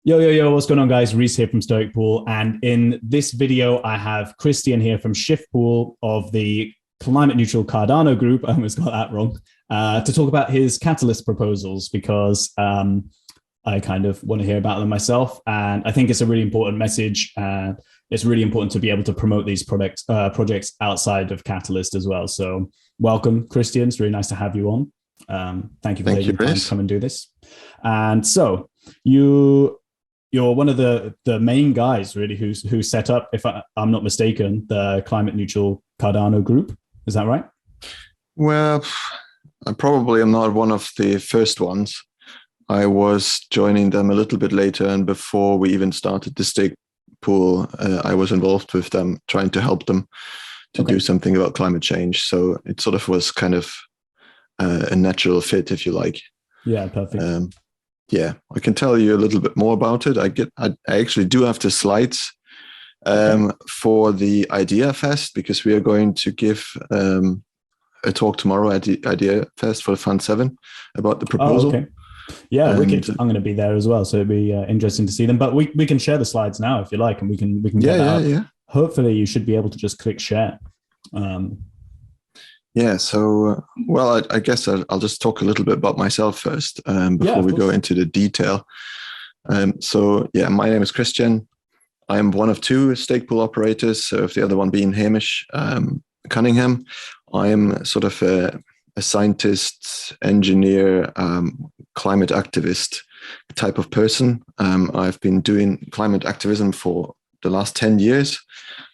Yo, what's going on, guys? Rhys here from Stoic Pool. And in this video, I have Christian here from Shift Pool of the Climate Neutral Cardano Group. I almost got that wrong. To talk about his catalyst proposals because I kind of want to hear about them myself. And I think it's a really important message. And it's really important to be able to promote these projects outside of Catalyst as well. So welcome, Christian. It's really nice to have you on. Thank you for Thank you, taking the time to Rhys. come and do this. And so you're one of the main guys really who set up, if I'm not mistaken, the Climate Neutral Cardano Group. Is that right? Well, I probably am not one of the first ones. I was joining them a little bit later, and before we even started the stake pool, I was involved with them, trying to help them to Okay. do something about climate change. So it sort of was kind of a natural fit, if you like. Yeah, perfect. Yeah, I can tell you a little bit more about it. I actually do have the slides Okay. for the Idea Fest, because we are going to give a talk tomorrow at the Idea Fest for Fund 7 about the Oh, proposal. okay. Yeah, And wicked. I'm going to be there as well, so it'd be interesting to see them. But we can share the slides now if you like, and we can yeah, get that yeah, up. yeah. Hopefully, you should be able to just click share. Um, Yeah, so, well, I guess I'll just talk a little bit about myself first yeah, before of we go course. into the detail. So, yeah, my name is Christian. I am one of two stake pool operators, so if the other one being Hamish Cunningham. I am sort of a scientist, engineer, climate activist type of person. I've been doing climate activism for the last 10 years.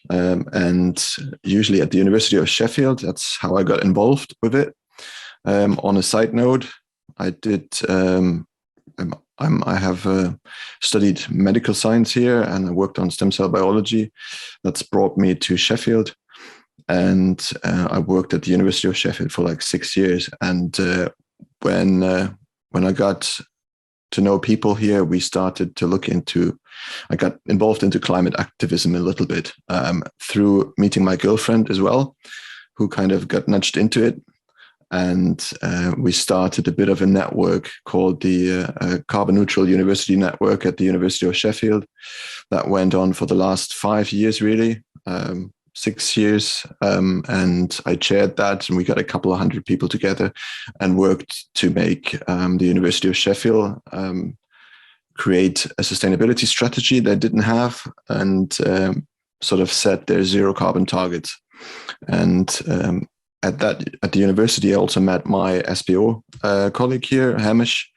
And usually at the University of Sheffield. That's how I got involved with it. On a side note, I did. I have studied medical science here, and I worked on stem cell biology. That's brought me to Sheffield, and I worked at the University of Sheffield for like 6 years. And when when I got to know people here, we started to look into, I got involved into climate activism a little bit through meeting my girlfriend as well, who kind of got nudged into it. And we started a bit of a network called the Carbon Neutral University Network at the University of Sheffield. That went on for the last 5 years, really. 6 years, and I chaired that, and we got a couple of hundred people together and worked to make the University of Sheffield create a sustainability strategy they didn't have, and sort of set their zero carbon targets. And at the university, I also met my SPO colleague here, Hamish,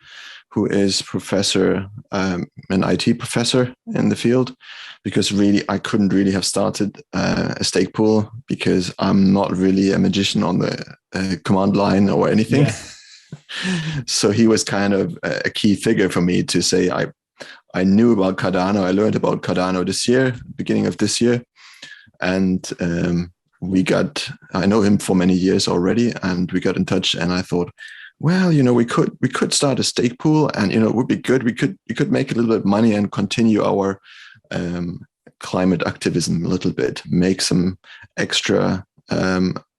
who is professor, an IT professor in the field, because really I couldn't really have started a stake pool because I'm not really a magician on the command line or anything. Yeah. So he was kind of a key figure for me to say I knew about Cardano. I learned about Cardano this year, beginning of this year, and I know him for many years already, and we got in touch, and I thought, well, we could start a stake pool, and it would be good. We could make a little bit of money and continue our climate activism a little bit, make some extra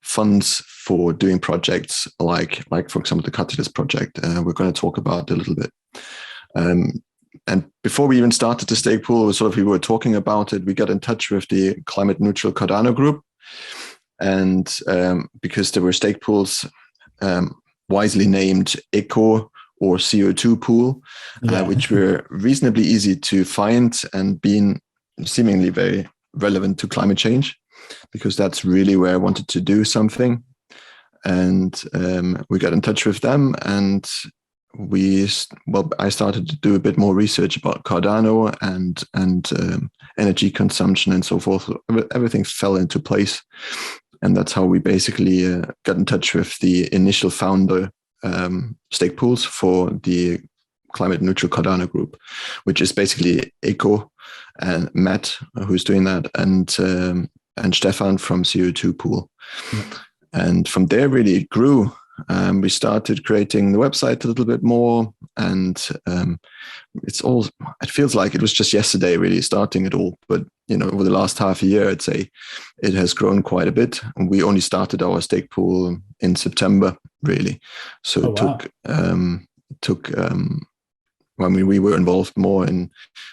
funds for doing projects like for example the Catalyst project. We're going to talk about a little bit. And before we even started the stake pool, we were talking about it. We got in touch with the Climate Neutral Cardano Group, and because there were stake pools wisely named Eco or CO2 pool, Yeah. which were reasonably easy to find and being seemingly very relevant to climate change, because that's really where I wanted to do something. And we got in touch with them, and I started to do a bit more research about Cardano and energy consumption and so forth. Everything fell into place. And that's how we basically got in touch with the initial founder stake pools for the Climate Neutral Cardano Group, which is basically Eco and Matt, who's doing that, and Stefan from CO2 Pool. Yeah. And from there, really, it grew. We started creating the website a little bit more, and it feels like it was just yesterday really starting it all, but over the last half a year, I'd say it has grown quite a bit. And we only started our stake pool in September, really, so Oh, it wow. took we were involved more in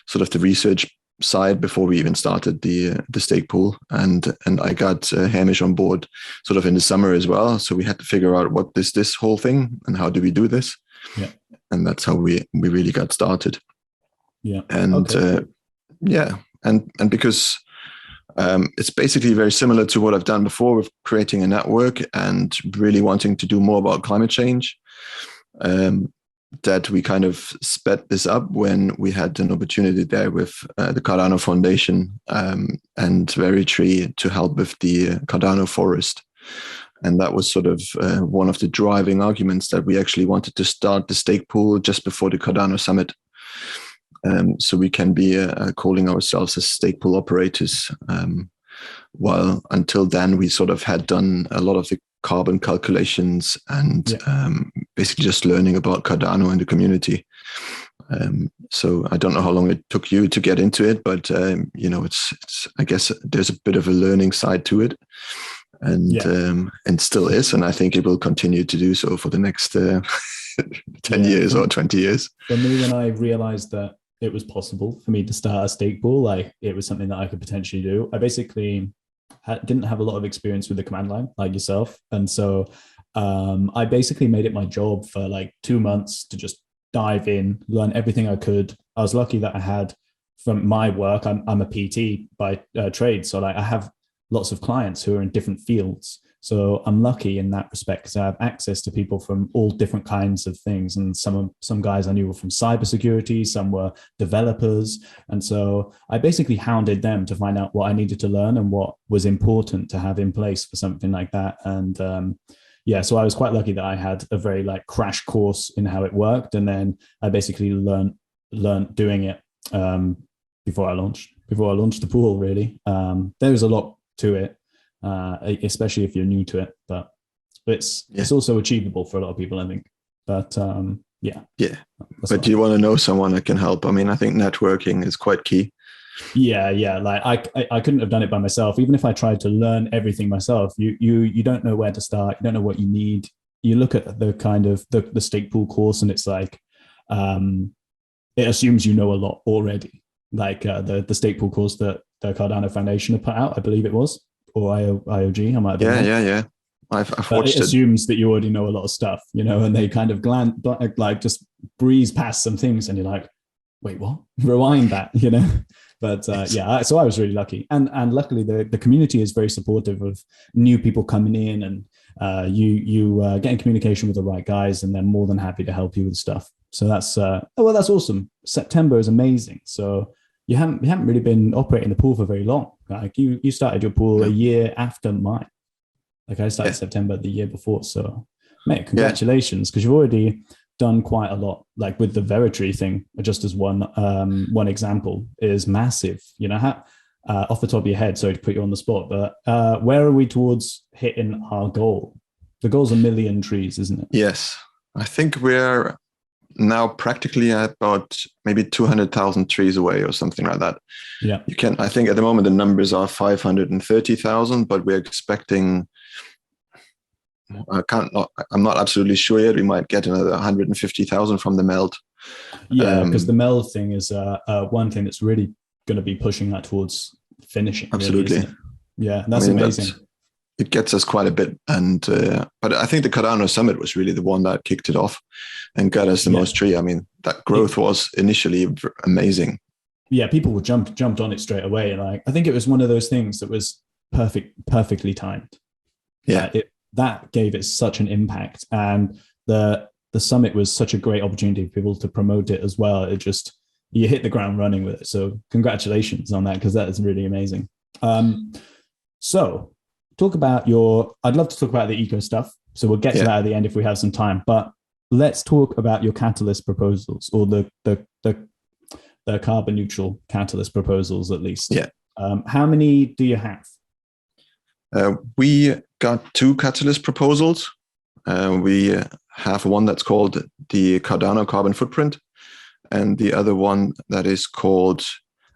sort of the research side before we even started the stake pool, and I got Hamish on board sort of in the summer as well. So we had to figure out what is this whole thing and how do we do this. Yeah, and that's how we really got started. Yeah, and and because it's basically very similar to what I've done before with creating a network and really wanting to do more about climate change. That we kind of sped this up when we had an opportunity there with the Cardano Foundation and Veritree to help with the Cardano forest. And that was sort of one of the driving arguments that we actually wanted to start the stake pool just before the Cardano summit. So we can be calling ourselves as stake pool operators. While until then, we sort of had done a lot of the carbon calculations and basically just learning about Cardano and the community. So I don't know how long it took you to get into it, but it's I guess there's a bit of a learning side to it, and still is, and I think it will continue to do so for the next 10 years or 20 years. For me, when I realized that it was possible for me to start a stake pool, like it was something that I could potentially do. I basically didn't have a lot of experience with the command line like yourself. And so I basically made it my job for like 2 months to just dive in, learn everything I could. I was lucky that I had, from my work, I'm a PT by trade. So like I have lots of clients who are in different fields. So I'm lucky in that respect because I have access to people from all different kinds of things. And some guys I knew were from cybersecurity, some were developers. And so I basically hounded them to find out what I needed to learn and what was important to have in place for something like that. And so I was quite lucky that I had a very like crash course in how it worked. And then I basically learned doing it before I launched the pool, really. There was a lot to it. Especially if you're new to it, but it's also achievable for a lot of people, I think. But but do you want to know someone that can help? I mean, I think networking is quite key. Like I couldn't have done it by myself. Even if I tried to learn everything myself, you don't know where to start. You don't know what you need. You look at the kind of the stake pool course, and it's like it assumes you know a lot already. Like the stake pool course that the Cardano Foundation had put out, I believe it was. Or IOG, I might have been. Yeah. I've watched it. It assumes that you already know a lot of stuff, and they kind of like just breeze past some things, and you're like, wait, what? Rewind that, But so I was really lucky, and luckily the community is very supportive of new people coming in, and you get in communication with the right guys, and they're more than happy to help you with stuff. So that's that's awesome. September is amazing. So you haven't really been operating the pool for very long. Like you started your pool a year after mine. Like I started September the year before. So mate, congratulations, because you've already done quite a lot. Like with the Veritree thing, just as one example, is massive. Off the top of your head, sorry to put you on the spot, but where are we towards hitting our goal? The goal's 1 million trees, isn't it? Yes. I think we're now practically at about maybe 200,000 trees away or something like that. Yeah. I think at the moment the numbers are 530,000, but we're expecting, I'm not absolutely sure yet. We might get another 150,000 from the meld. Yeah, because the meld thing is one thing that's really going to be pushing that towards finishing. Absolutely. Really, yeah, that's amazing. It gets us quite a bit, and but I think the Cardano Summit was really the one that kicked it off and got us the most tree. I mean, that growth was initially amazing. Yeah, people jumped on it straight away, and I think it was one of those things that was perfectly timed. Yeah, that gave it such an impact, and the summit was such a great opportunity for people to promote it as well. You hit the ground running with it. So congratulations on that, because that is really amazing. So. I'd love to talk about the eco stuff. So we'll get to that at the end if we have some time, but let's talk about your catalyst proposals, or the carbon neutral catalyst proposals, at least. Yeah. How many do you have? We got 2 catalyst proposals. We have one that's called the Cardano Carbon Footprint, and the other one that is called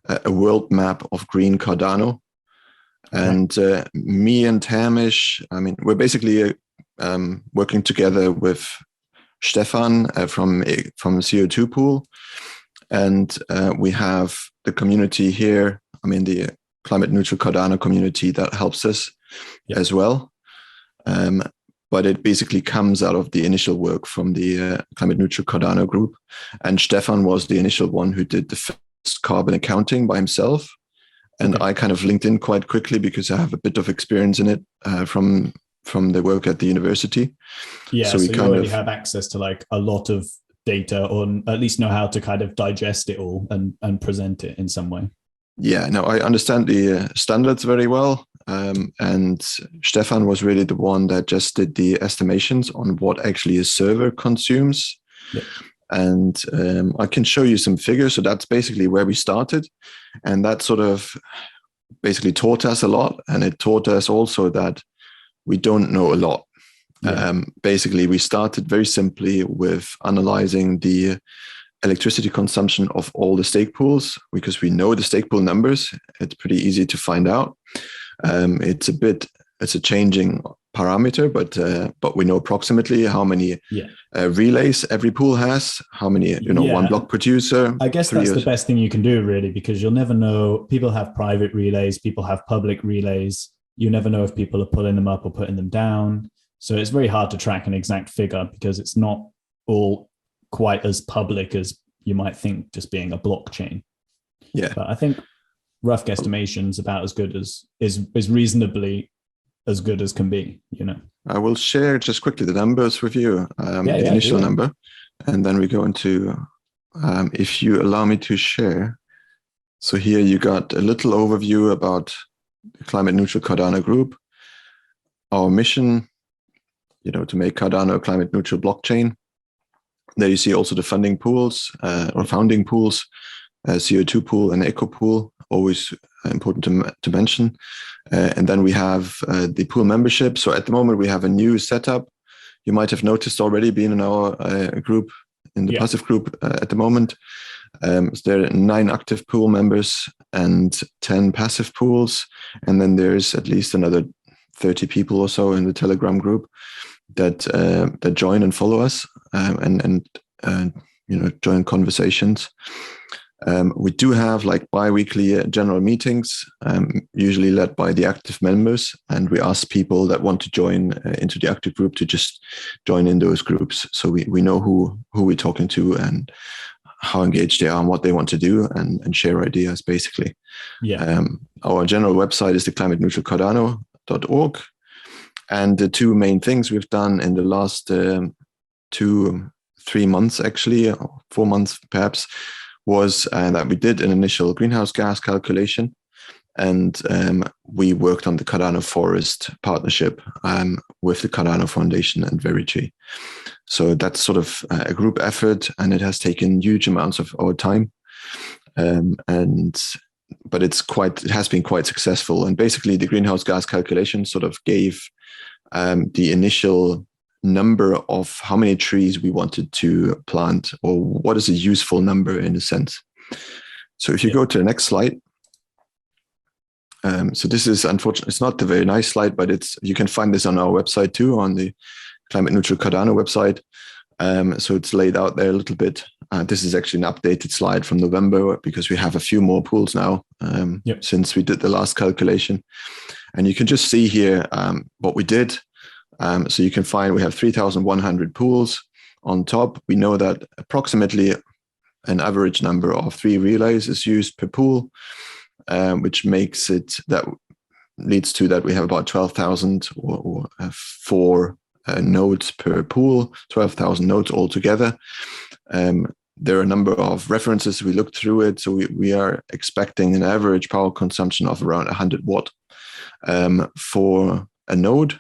a world map of green Cardano. And me and Hamish, I mean, we're basically working together with Stefan from CO2 Pool, and we have the community here. I mean, the Climate Neutral Cardano community that helps us as well. But it basically comes out of the initial work from the Climate Neutral Cardano Group. And Stefan was the initial one who did the first carbon accounting by himself. And I kind of linked in quite quickly because I have a bit of experience in it from the work at the university. Yeah, so you already have access to like a lot of data, or at least know how to kind of digest it all and present it in some way. Yeah, no, I understand the standards very well. And Stefan was really the one that just did the estimations on what actually a server consumes. Yep. And I can show you some figures. So that's basically where we started. And that sort of basically taught us a lot. And it taught us also that we don't know a lot. Yeah. Basically, we started very simply with analyzing the electricity consumption of all the stake pools, because we know the stake pool numbers. It's pretty easy to find out. It's a changing parameter, but we know approximately how many relays every pool has, how many, one block producer. I guess that's the best thing you can do, really, because you'll never know. People have private relays, people have public relays. You never know if people are pulling them up or putting them down. So it's very hard to track an exact figure because it's not all quite as public as you might think, just being a blockchain. Yeah. But I think rough guesstimations about as good as is reasonably as good as can be, I will share just quickly the numbers with you, the initial number, and then we go into, if you allow me to share. So here you got a little overview about the Climate Neutral Cardano Group, our mission, to make Cardano a climate neutral blockchain. There you see also the funding pools or founding pools, CO2 pool and Eco pool, always important to mention. And then we have the pool membership. So at the moment we have a new setup. You might have noticed already, being in our group, in the passive group at the moment. So there are 9 active pool members and 10 passive pools. And then there's at least another 30 people or so in the Telegram group that join and follow us and join conversations. We do have like bi-weekly general meetings, usually led by the active members, and we ask people that want to join into the active group to just join in those groups, so we know who we're talking to and how engaged they are and what they want to do, and share ideas basically. Our general website is the climateneutralcardano.org. And the 2 main things we've done in the last 2-3 months, actually, or 4 months perhaps, was that we did an initial greenhouse gas calculation, and we worked on the Cardano Forest partnership with the Cardano Foundation and Verity. So that's sort of a group effort, and it has taken huge amounts of our time. But it has been quite successful. And basically the greenhouse gas calculation sort of gave the initial number of how many trees we wanted to plant, or what is a useful number in a sense. So if you go to the next slide. So this is, unfortunately, it's not a very nice slide, but you can find this on our website too, on the Climate Neutral Cardano website. So it's laid out there a little bit. This is actually an updated slide from November, because we have a few more pools now since we did the last calculation. And you can just see here what we did. So you can find we have 3,100 pools on top. We know that approximately an average number of 3 relays is used per pool, which makes it that leads to that we have about 12,000 or 4 nodes per pool, 12,000 nodes altogether. There are a number of references. We looked through it. So we are expecting an average power consumption of around 100 watt for a node.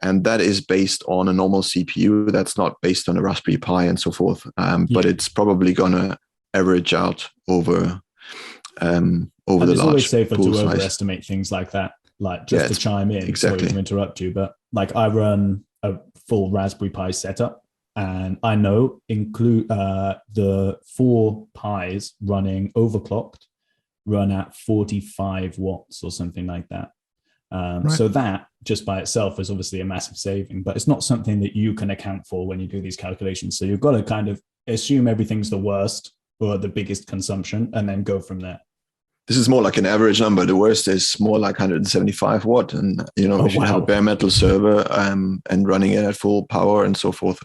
And that is based on a normal CPU. That's not based on a Raspberry Pi and so forth. But it's probably going to average out over the large. It's always safer to overestimate things like that. Like, just to chime in, sorry to interrupt you, but like I run a full Raspberry Pi setup, and I know the 4 Pis running overclocked run at 45 watts or something like that. Right. So that just by itself is obviously a massive saving, but it's not something that you can account for when you do these calculations. So you've got to kind of assume everything's the worst or the biggest consumption and then go from there. This is more like an average number. The worst is more like 175 watt. And, if you have a bare metal server and running it at full power and so forth,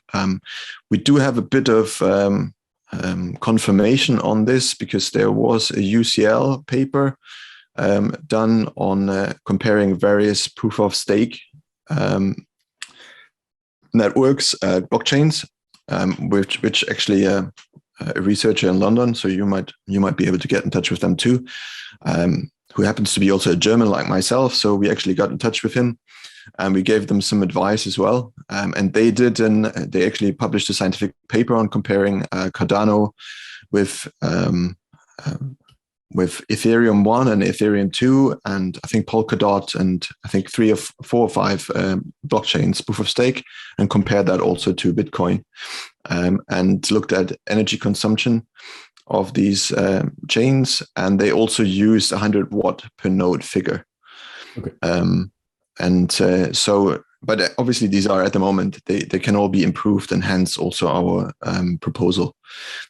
we do have a bit of confirmation on this because there was a UCL paper done on comparing various proof of stake networks, blockchains, which actually a researcher in London, so you might be able to get in touch with them too, who happens to be also a German like myself. So we actually got in touch with him, and we gave them some advice as well. And they actually published a scientific paper on comparing Cardano with Ethereum 1 and Ethereum 2, and I think Polkadot, and I think 3 or 4 or 5 blockchains, proof of stake, and compared that also to Bitcoin, and looked at energy consumption of these chains. And they also used 100 watt per node figure. Okay. But obviously these are at the moment, they can all be improved, and hence also our proposal.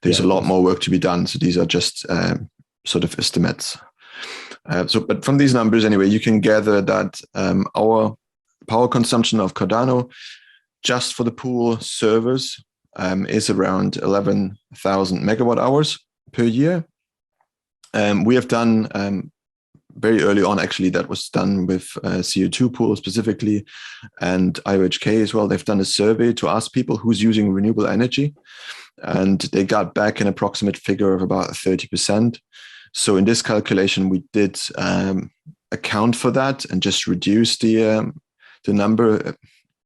There's a lot more work to be done. So these are just sort of estimates. But from these numbers anyway, you can gather that our power consumption of Cardano just for the pool servers is around 11,000 megawatt hours per year. We have done very early on, actually, that was done with CO2 Pool specifically, and IOHK as well. They've done a survey to ask people who's using renewable energy, and they got back an approximate figure of about 30%. So in this calculation, we did account for that and just reduce the number,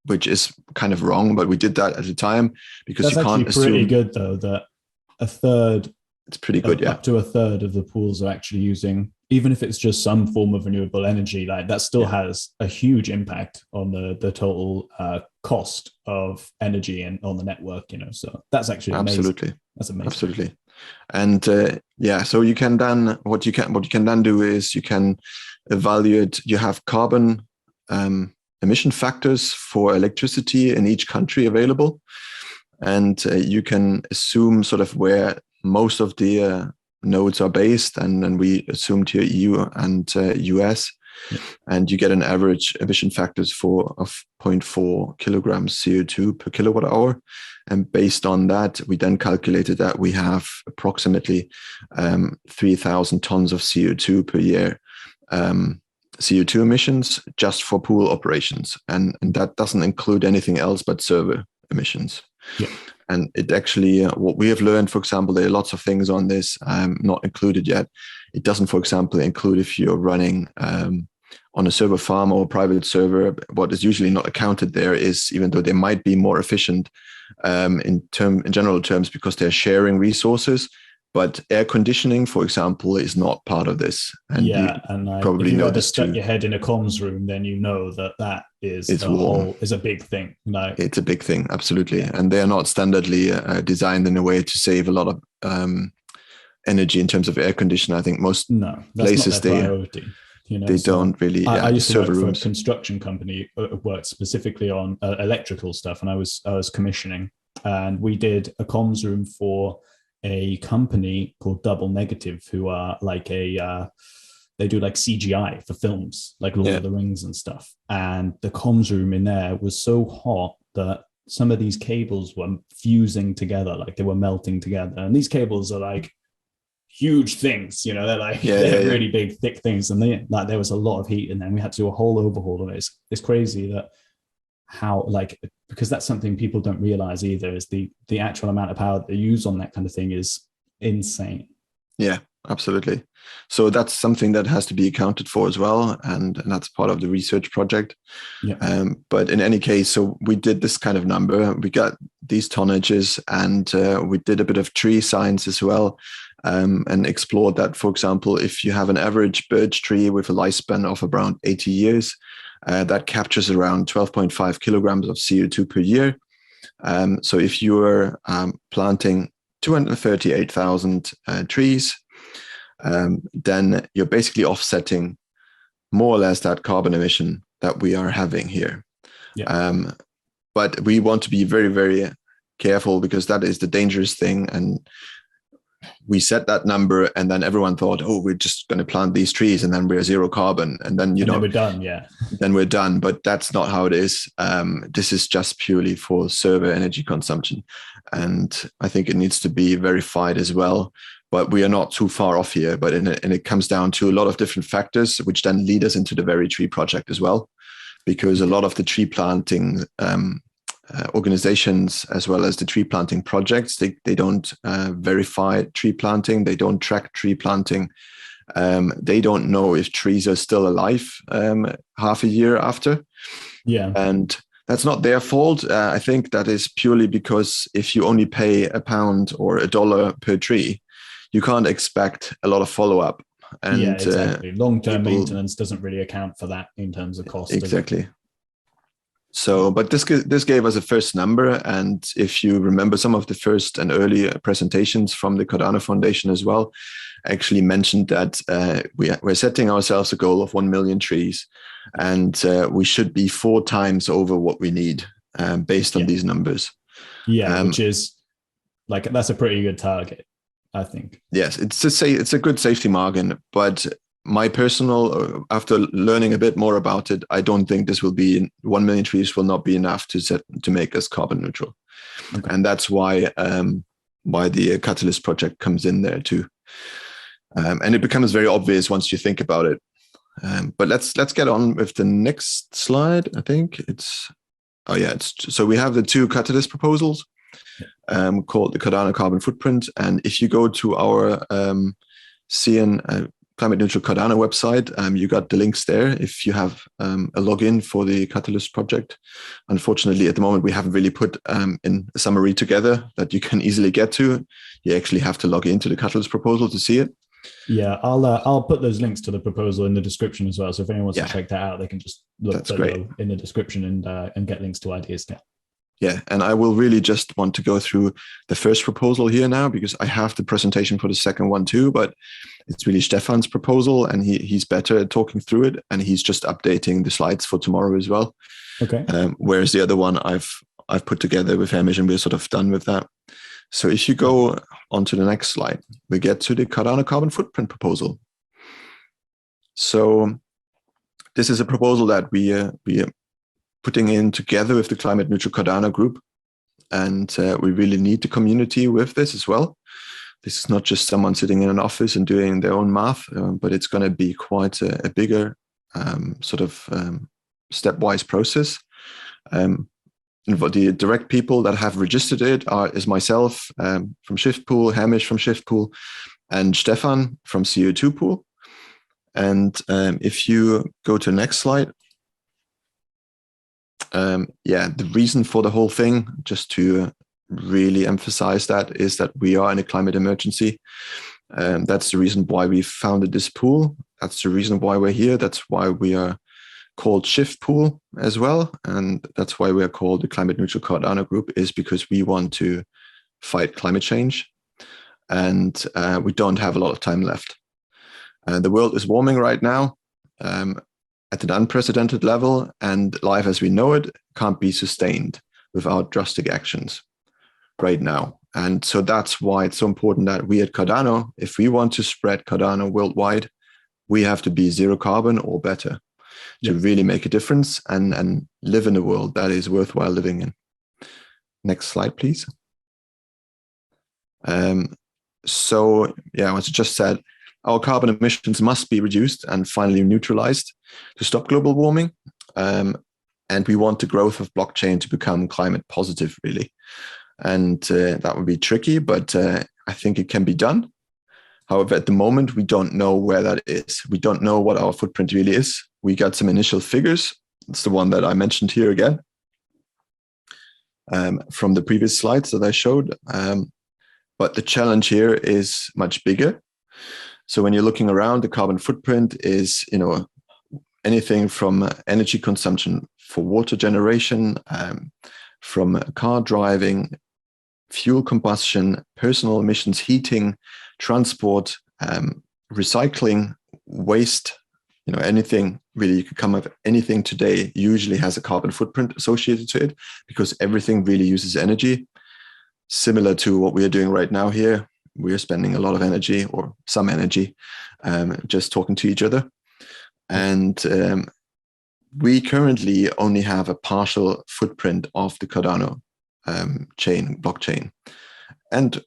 which is kind of wrong, but we did that at the time because that's you can't assume. That's pretty good, though, that a third. It's pretty good, yeah. Up to a third of the pools are actually using, even if it's just some form of renewable energy, like that still has a huge impact on the total cost of energy and on the network, So that's actually amazing. Absolutely. That's amazing. Absolutely. And so you can then what you can then do is you can evaluate. You have carbon emission factors for electricity in each country available, and you can assume sort of where most of the nodes are based, and we assumed here EU and US, and you get an average emission factors of 0.4 kilograms CO2 per kilowatt hour. And based on that, we then calculated that we have approximately 3,000 tons of CO2 per year, CO2 emissions just for pool operations. And that doesn't include anything else but server emissions. Yeah. And it actually, what we have learned, for example, there are lots of things on this not included yet. It doesn't, for example, include if you're running on a server farm or a private server. What is usually not accounted there is, even though they might be more efficient in general terms because they're sharing resources, but air conditioning, for example, is not part of this. And probably if you know ever this stuck too. your head in a comms room, then you know that is It's is a big thing. It's a big thing, absolutely. And they are not standardly designed in a way to save a lot of energy in terms of air conditioning. I think most places not their priority. They don't really. I used to work rooms. for a construction company, worked specifically on electrical stuff, and I was commissioning, and we did a comms room for a company called Double Negative, who are like they do like CGI for films, like Lord of the Rings and stuff. And the comms room in there was so hot that some of these cables were fusing together, like they were melting together. And these cables are like huge things, they're like really big, thick things. And there was a lot of heat in there. And we had to do a whole overhaul of it. It's crazy that because that's something people don't realize either, is the actual amount of power that they use on that kind of thing is insane. Yeah, absolutely. So that's something that has to be accounted for as well. And that's part of the research project. Yeah. But in any case, so we did this kind of number, we got these tonnages, and we did a bit of tree science as well. And explored that, for example, if you have an average birch tree with a lifespan of around 80 years, that captures around 12.5 kilograms of CO2 per year. So if you are planting 238,000 trees, then you're basically offsetting more or less that carbon emission that we are having here. Yeah. But we want to be very, very careful, because that is the dangerous thing. And we set that number, and then everyone thought, oh, we're just going to plant these trees and then we're zero carbon. And then, then we're done. Yeah. Then we're done. But that's not how it is. This is just purely for server energy consumption. And I think it needs to be verified as well. But we are not too far off here. But and it comes down to a lot of different factors, which then lead us into the very tree project as well. Because a lot of the tree planting organizations, as well as the tree planting projects, they don't verify tree planting. They don't track tree planting. They don't know if trees are still alive half a year after. Yeah. And that's not their fault. I think that is purely because if you only pay £1 or $1 per tree, you can't expect a lot of follow-up. And yeah, exactly. Long-term maintenance doesn't really account for that in terms of cost. Exactly. So, but this gave us a first number. And if you remember some of the first and early presentations from the Cardano Foundation as well, actually mentioned that we're setting ourselves a goal of 1 million trees, and we should be 4 times over what we need based on these numbers. Yeah, which is that's a pretty good target, I think. Yes, it's a good safety margin, but my personal, after learning a bit more about it, I don't think this will be 1 million trees will not be enough to make us carbon neutral. Okay. And that's why the Catalyst project comes in there too. And it becomes very obvious once you think about it. But let's get on with the next slide. I think so we have the 2 Catalyst proposals called the Cardano Carbon Footprint. And if you go to our CN Climate Neutral Cardano website, you got the links there if you have a login for the Catalyst project. Unfortunately, at the moment, we haven't really put in a summary together that you can easily get to. You actually have to log into the Catalyst proposal to see it. Yeah, I'll put those links to the proposal in the description as well. So if anyone wants to check that out, they can just look below in the description and get links to ideas there. Yeah, and I will really just want to go through the first proposal here now, because I have the presentation for the second one too, but it's really Stefan's proposal, and he's better at talking through it, and he's just updating the slides for tomorrow as well. Okay. Whereas the other one I've put together with Hamish, and we're sort of done with that. So if you go on to the next slide, we get to the Cardano Carbon Footprint proposal. So this is a proposal that we are putting in together with the Climate Neutral Cardano Group. And we really need the community with this as well. This is not just someone sitting in an office and doing their own math, but it's going to be quite a bigger stepwise process. And for the direct people that have registered it is myself from Shift Pool, Hamish from Shift Pool, and Stefan from CO2 Pool. And if you go to the next slide, the reason for the whole thing, just to really emphasize that, is that we are in a climate emergency. That's the reason why we founded this pool. That's the reason why we're here. That's why we are called Shift Pool as well. And that's why we are called the Climate Neutral Cardano Group, is because we want to fight climate change. And we don't have a lot of time left. The world is warming right now at an unprecedented level, and life as we know it can't be sustained without drastic actions right now. And so that's why it's so important that we at Cardano, if we want to spread Cardano worldwide, we have to be zero carbon or better to really make a difference and live in a world that is worthwhile living in. Next slide, please. So, as I just said, our carbon emissions must be reduced and finally neutralized to stop global warming. And we want the growth of blockchain to become climate positive, really. And that would be tricky, but I think it can be done. However, at the moment, we don't know where that is. We don't know what our footprint really is. We got some initial figures. It's the one that I mentioned here again from the previous slides that I showed. But the challenge here is much bigger. So when you're looking around, the carbon footprint is, anything from energy consumption for water generation, from car driving, fuel combustion, personal emissions, heating, transport, recycling, waste, anything really, you could come up with anything today usually has a carbon footprint associated to it, because everything really uses energy. Similar to what we are doing right now here, we are spending a lot of energy, or some energy, just talking to each other. And we currently only have a partial footprint of the Cardano blockchain, and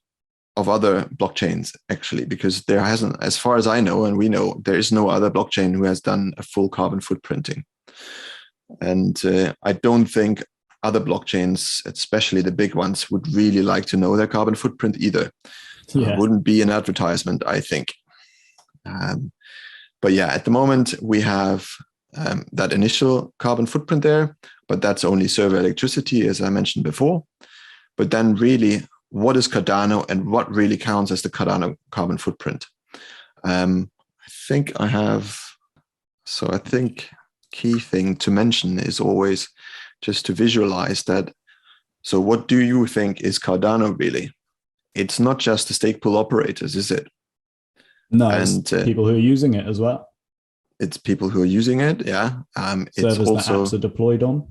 of other blockchains, actually, because there hasn't, as far as I know, and we know, there is no other blockchain who has done a full carbon footprinting. And I don't think other blockchains, especially the big ones, would really like to know their carbon footprint either. Yeah. Wouldn't be an advertisement, I think. But yeah, at the moment, we have that initial carbon footprint there, but that's only server electricity, as I mentioned before. But then really, what is Cardano, and what really counts as the Cardano carbon footprint? I think key thing to mention is always just to visualize that. So what do you think is Cardano really? It's not just the stake pool operators, is it? No, it's people who are using it as well. It's people who are using it, yeah. Servers it's also that apps are deployed on.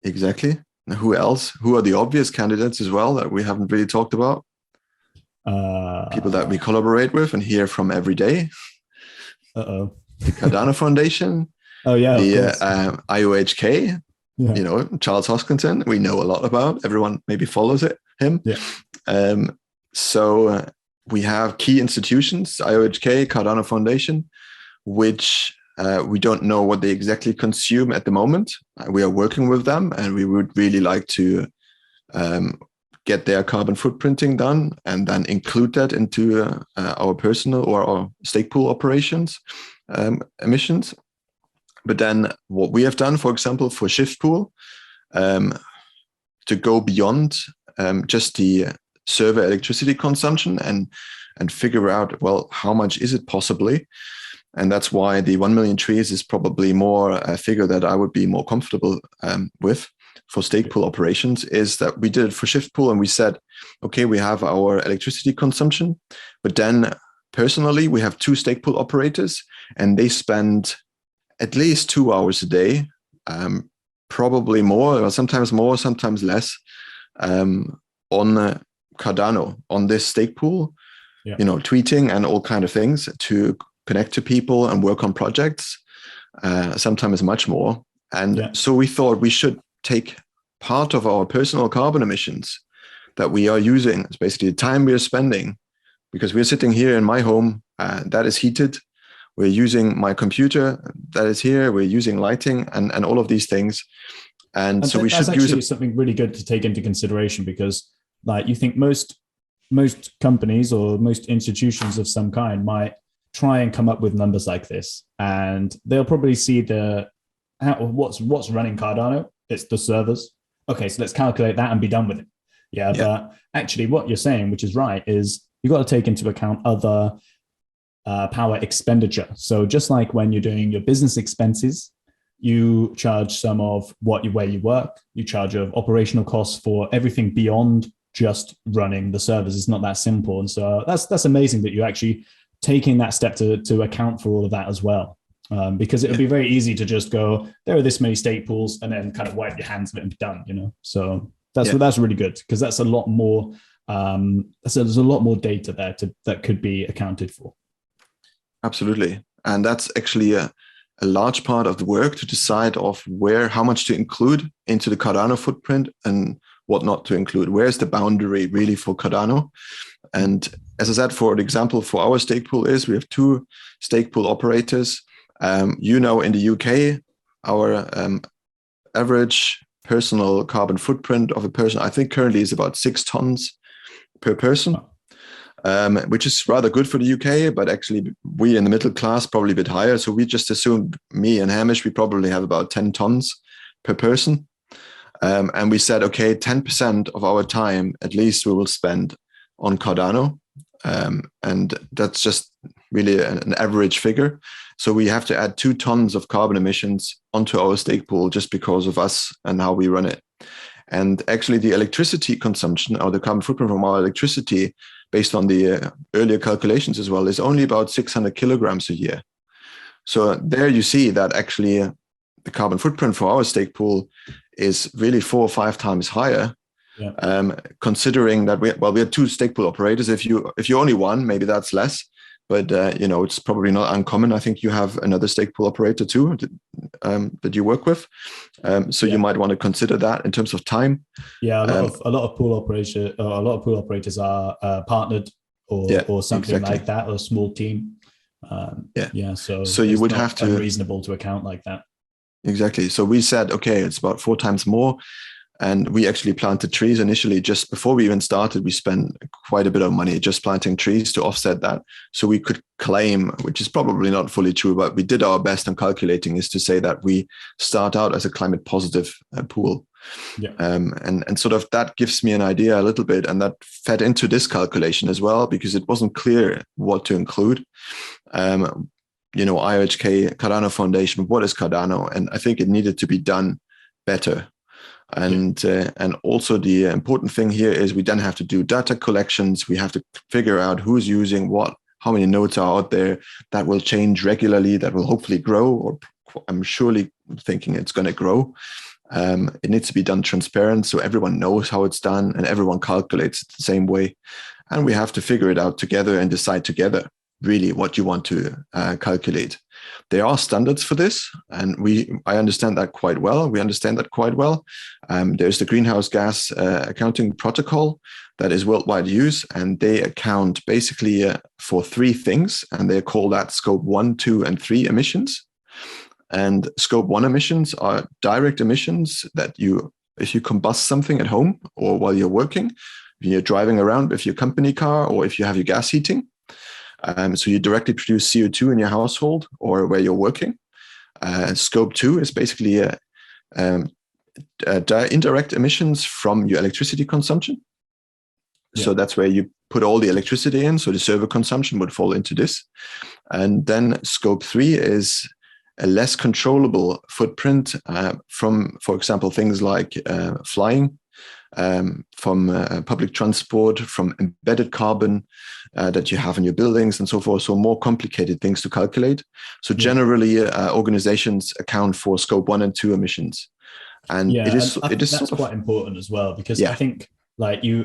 Exactly. Who else? Who are the obvious candidates as well that we haven't really talked about? People that we collaborate with and hear from every day. The Cardano Foundation. Oh yeah. The IOHK. Yeah. Charles Hoskinson. We know a lot about. Everyone maybe follows him. Yeah. So we have key institutions, IOHK, Cardano Foundation, which we don't know what they exactly consume at the moment. We are working with them, and we would really like to get their carbon footprinting done, and then include that into our personal or our stake pool operations emissions. But then what we have done, for example, for Shift Pool, to go beyond just the server electricity consumption and figure out, well, how much is it possibly? And that's why the 1 million trees is probably more a figure that I would be more comfortable with for stake pool operations, is that we did it for Shift Pool, and we said, okay, we have our electricity consumption, but then personally, we have 2 stake pool operators, and they spend at least 2 hours a day, probably more, or sometimes more, sometimes less, on Cardano, on this stake pool, tweeting and all kind of things to connect to people and work on projects, sometimes much more. And so we thought we should take part of our personal carbon emissions that we are using. It's basically the time we are spending, because we're sitting here in my home that is heated. We're using my computer that is here. We're using lighting and all of these things. And so we should use something really good to take into consideration, because like you think most companies or most institutions of some kind might try and come up with numbers like this, and they'll probably see what's running Cardano. It's the servers. Okay, so let's calculate that and be done with it. Yeah. But actually what you're saying, which is right, is you've got to take into account other power expenditure. So just like when you're doing your business expenses, you charge some of where you work, you charge of operational costs for everything beyond just running the servers. It's not that simple. And so that's amazing that you're actually taking that step to account for all of that as well. Because it would be very easy to just go, there are this many stake pools, and then kind of wipe your hands of it and be done, So that's really good, because that's a lot more, there's a lot more data there that could be accounted for. Absolutely. And that's actually a large part of the work, to decide how much to include into the Cardano footprint and what not to include. Where's the boundary really for Cardano? And as I said, for example, for our stake pool we have 2 stake pool operators. In the UK, our average personal carbon footprint of a person, I think currently is about 6 tons per person, which is rather good for the UK, but actually we in the middle class, probably a bit higher. So we just assumed, me and Hamish, we probably have about 10 tons per person. And we said, okay, 10% of our time, at least, we will spend on Cardano. And that's just really an average figure. So we have to add 2 tons of carbon emissions onto our stake pool just because of us and how we run it. And actually the electricity consumption, or the carbon footprint from our electricity, based on the earlier calculations as well, is only about 600 kilograms a year. So there you see that actually the carbon footprint for our stake pool is really 4 or 5 times higher. Yeah. Considering that we are 2 stake pool operators. If you're only one, maybe that's less, but it's probably not uncommon. I think you have another stake pool operator too that you work with, so you might want to consider that in terms of time. Yeah, a lot of pool operators are partnered or something like that, or a small team. So you would have to unreasonable to account like that. Exactly. So we said, okay, it's about 4 times more. And we actually planted trees initially. Just before we even started, we spent quite a bit of money just planting trees to offset that. So we could claim, which is probably not fully true, but we did our best on calculating, is to say that we start out as a climate positive pool. Yeah. And sort of that gives me an idea a little bit. And that fed into this calculation as well, because it wasn't clear what to include. IOHK, Cardano Foundation, what is Cardano? And I think it needed to be done better. And also the important thing here is we then have to do data collections. We have to figure out who's using what, how many nodes are out there. That will change regularly. That will hopefully grow, or I'm surely thinking it's going to grow. It needs to be done transparent so everyone knows how it's done and everyone calculates it the same way. And we have to figure it out together and decide together really what you want to calculate. There are standards for this, and I understand that quite well. We understand that quite well. There's the greenhouse gas accounting protocol that is worldwide use, and they account basically for 3 things, and they call that scope 1, 2, and 3 emissions. And scope 1 emissions are direct emissions that if you combust something at home or while you're working, if you're driving around with your company car, or if you have your gas heating. So you directly produce CO2 in your household or where you're working. Scope 2 is basically indirect emissions from your electricity consumption. Yeah. So that's where you put all the electricity in. So the server consumption would fall into this. And then scope 3 is a less controllable footprint from, for example, things like flying, from public transport, from embedded carbon that you have in your buildings and so forth. So more complicated things to calculate. So generally, organizations account for scope 1 and 2 emissions. And that's quite important as well, because I think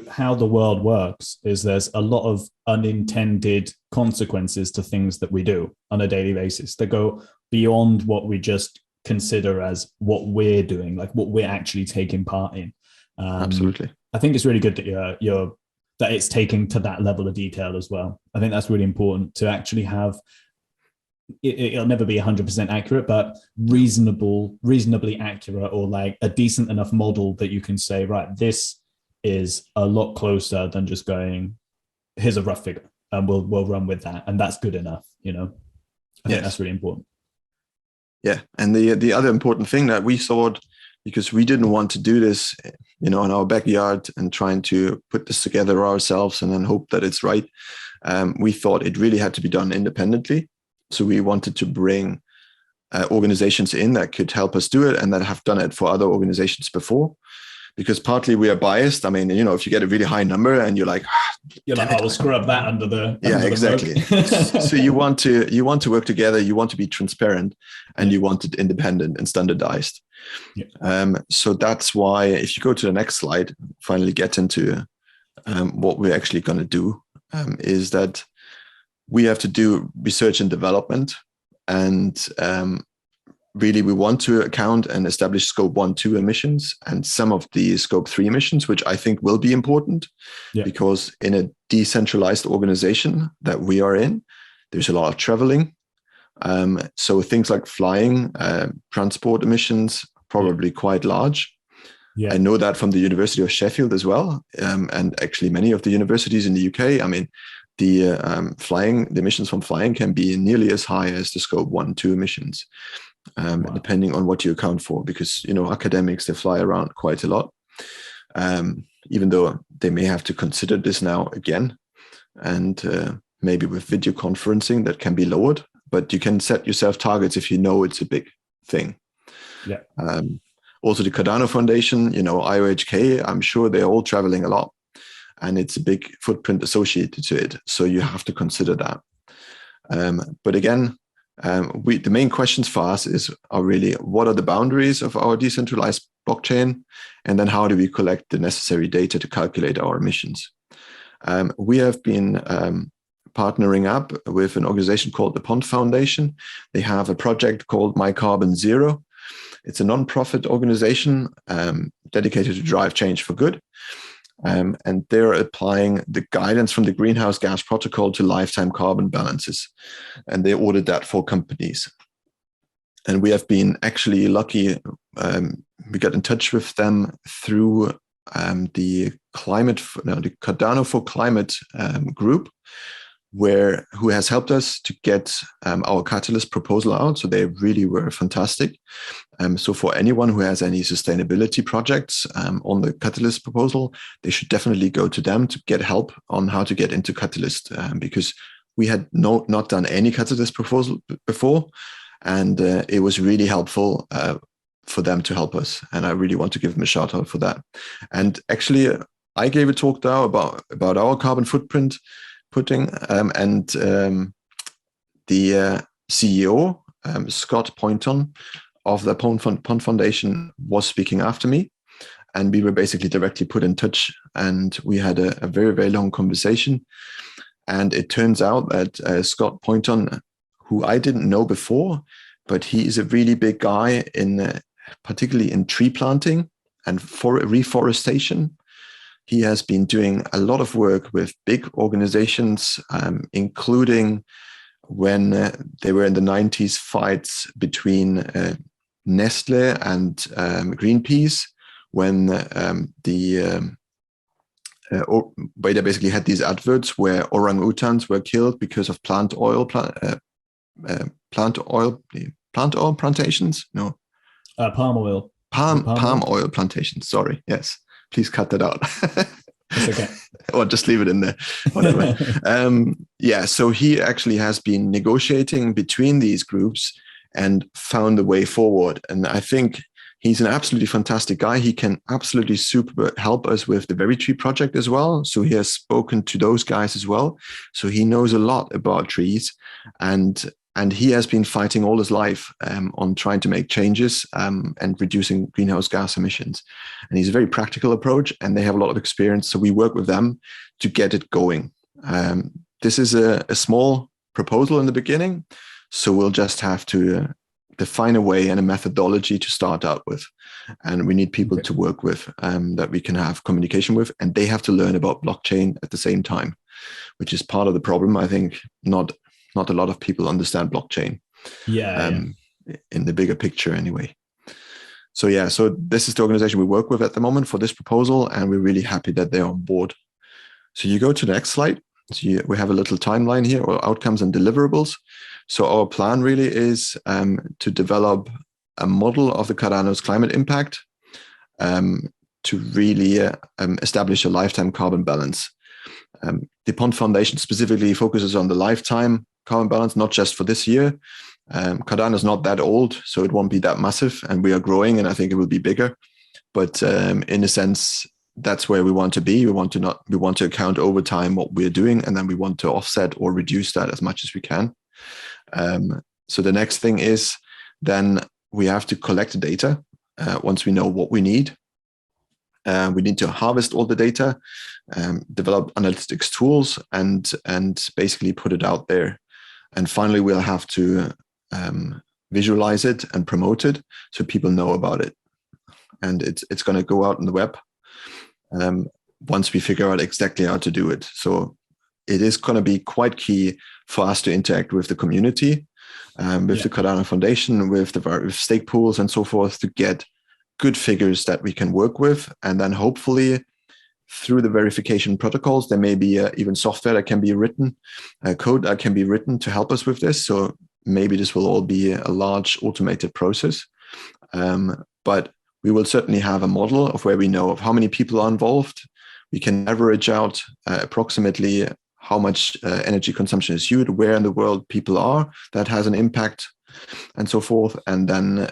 how the world works is there's a lot of unintended consequences to things that we do on a daily basis that go beyond what we just consider as what we're doing, like what we're actually taking part in. Absolutely. I think it's really good that that it's taken to that level of detail as well. I think that's really important to actually have. It'll never be 100% accurate, but reasonably accurate, or like a decent enough model that you can say, right, this is a lot closer than just going, here's a rough figure, and we'll run with that, and that's good enough. I think that's really important. Yeah, and the other important thing that we thought, because we didn't want to do this, in our backyard and trying to put this together ourselves and then hope that it's right. We thought it really had to be done independently. So we wanted to bring organizations in that could help us do it and that have done it for other organizations before. Because partly we are biased. I mean, if you get a really high number and you're like, we'll scrub that under the exactly. So you want to work together. You want to be transparent, and you want it independent and standardized. Yeah. So that's why, if you go to the next slide, finally get into what we're actually going to do, is that we have to do research and development, and really, we want to account and establish scope 1, 2 emissions and some of the scope 3 emissions, which I think will be important because in a decentralized organization that we are in, there's a lot of traveling. So things like flying, transport emissions, probably quite large. Yeah. I know that from the University of Sheffield as well. And actually many of the universities in the UK, I mean, the emissions from flying can be nearly as high as the scope 1, 2 emissions. Depending on what you account for, because academics, they fly around quite a lot, even though they may have to consider this now again, and maybe with video conferencing that can be lowered, but you can set yourself targets if you know it's a big thing. Yeah. Also the Cardano Foundation, IOHK, I'm sure they're all traveling a lot, and it's a big footprint associated to it, so you have to consider that. But again, The main questions for us are really, what are the boundaries of our decentralized blockchain? And then how do we collect the necessary data to calculate our emissions? We have been partnering up with an organization called the Pond Foundation. They have a project called My Carbon Zero. It's a non-profit organization dedicated to drive change for good. And they're applying the guidance from the Greenhouse Gas Protocol to lifetime carbon balances. And they ordered that for companies. And we have been actually lucky. We got in touch with them through the Cardano for Climate group, who has helped us to get our Catalyst proposal out. So they really were fantastic. So for anyone who has any sustainability projects on the Catalyst proposal, they should definitely go to them to get help on how to get into Catalyst, because we had not done any Catalyst proposal before, and it was really helpful for them to help us. And I really want to give them a shout out for that. And actually, I gave a talk now about our carbon footprint putting, and the CEO, Scott Poynton of the Pond Foundation, was speaking after me, and we were basically directly put in touch, and we had a very, very long conversation. And it turns out that Scott Poynton, who I didn't know before, but he is a really big guy particularly in tree planting and for reforestation. He has been doing a lot of work with big organizations, including when they were in the 90s fights between Nestle and Greenpeace, when where they basically had these adverts where orangutans were killed because of plant oil plantations. No, palm oil. Palm oil plantations. Sorry. Yes. Please cut that out. It's okay. Or just leave it in there. Whatever. Yeah. So he actually has been negotiating between these groups and found a way forward. And I think he's an absolutely fantastic guy. He can absolutely super help us with the Very Tree project as well. So he has spoken to those guys as well. So he knows a lot about trees, and he has been fighting all his life on trying to make changes and reducing greenhouse gas emissions. And he's a very practical approach, and they have a lot of experience. So we work with them to get it going. This is a small proposal in the beginning. So we'll just have to define a way and a methodology to start out with. And we need people to work with that we can have communication with. And they have to learn about blockchain at the same time, which is part of the problem. I think not a lot of people understand blockchain. In the bigger picture anyway. So this is the organization we work with at the moment for this proposal, and we're really happy that they're on board. So you go to the next slide. So we have a little timeline here, or outcomes and deliverables. So our plan really is to develop a model of the Cardano's climate impact to really establish a lifetime carbon balance. The Pond Foundation specifically focuses on the lifetime carbon balance, not just for this year. Cardano is not that old, so it won't be that massive, and we are growing, and I think it will be bigger. But in a sense, that's where we want to be. We want to account over time what we're doing, and then we want to offset or reduce that as much as we can. So the next thing is then we have to collect the data once we know what we need. We need to harvest all the data, develop analytics tools, and basically put it out there. And finally, we'll have to visualize it and promote it so people know about it. And it's going to go out on the web once we figure out exactly how to do it. So it is going to be quite key for us to interact with the community, with the Cardano Foundation, with stake pools and so forth, to get good figures that we can work with. And then hopefully through the verification protocols, there may be even software that can be written, code that can be written to help us with this. So maybe this will all be a large automated process. But we will certainly have a model of where we know of how many people are involved. We can average out approximately how much energy consumption is used, where in the world people are. That has an impact, and so forth. And then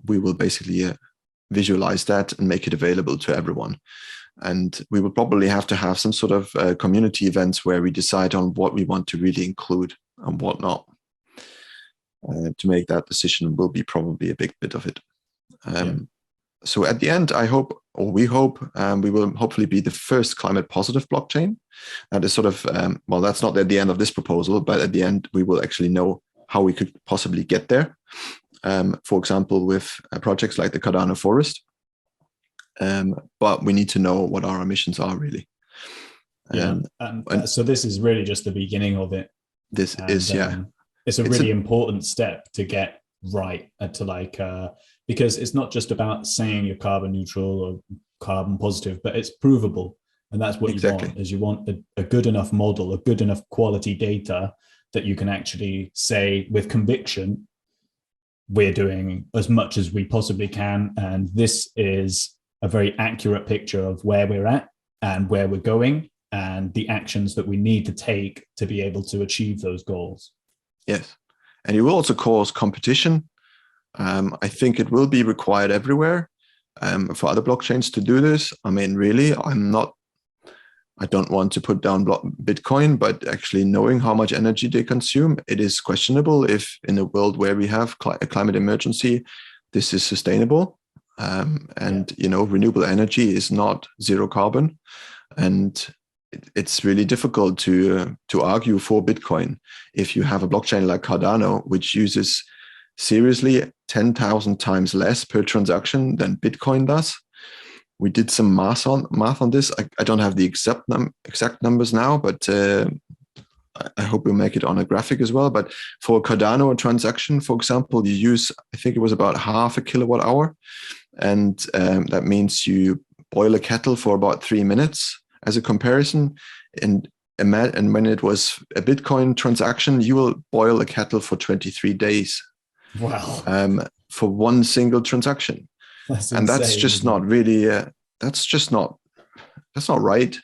we will basically visualize that and make it available to everyone. And we will probably have to have some sort of community events where we decide on what we want to really include and what not. to make that decision will be probably a big bit of it. Yeah. So at the end, I hope, or we hope, we will hopefully be the first climate positive blockchain. That is sort of, well, that's not at the end of this proposal, but at the end, we will actually know how we could possibly get there. For example, with projects like the Cardano forest. But we need to know what our emissions are really. Yeah. So this is really just the beginning of it. This is, yeah. It's a really important step to get right, to like, because it's not just about saying you're carbon neutral or carbon positive, but it's provable. And that's what you want, is you want a good enough model, a good enough quality data that you can actually say with conviction, we're doing as much as we possibly can. And this is a very accurate picture of where we're at and where we're going and the actions that we need to take to be able to achieve those goals. Yes. And it will also cause competition. I think it will be required everywhere for other blockchains to do this. I mean, really, I don't want to put down Bitcoin, but actually knowing how much energy they consume, it is questionable if in a world where we have a climate emergency, this is sustainable. And, you know, renewable energy is not zero carbon. And it's really difficult to argue for Bitcoin if you have a blockchain like Cardano, which uses seriously 10,000 times less per transaction than Bitcoin does. We did some math on this. I don't have the exact numbers now, but I hope we'll make it on a graphic as well. But for a Cardano transaction, for example, you use, I think it was about half a kilowatt hour. And that means you boil a kettle for about 3 minutes as a comparison. And when it was a Bitcoin transaction, you will boil a kettle for 23 days. Wow. For one single transaction. And that's just not really, that's not right.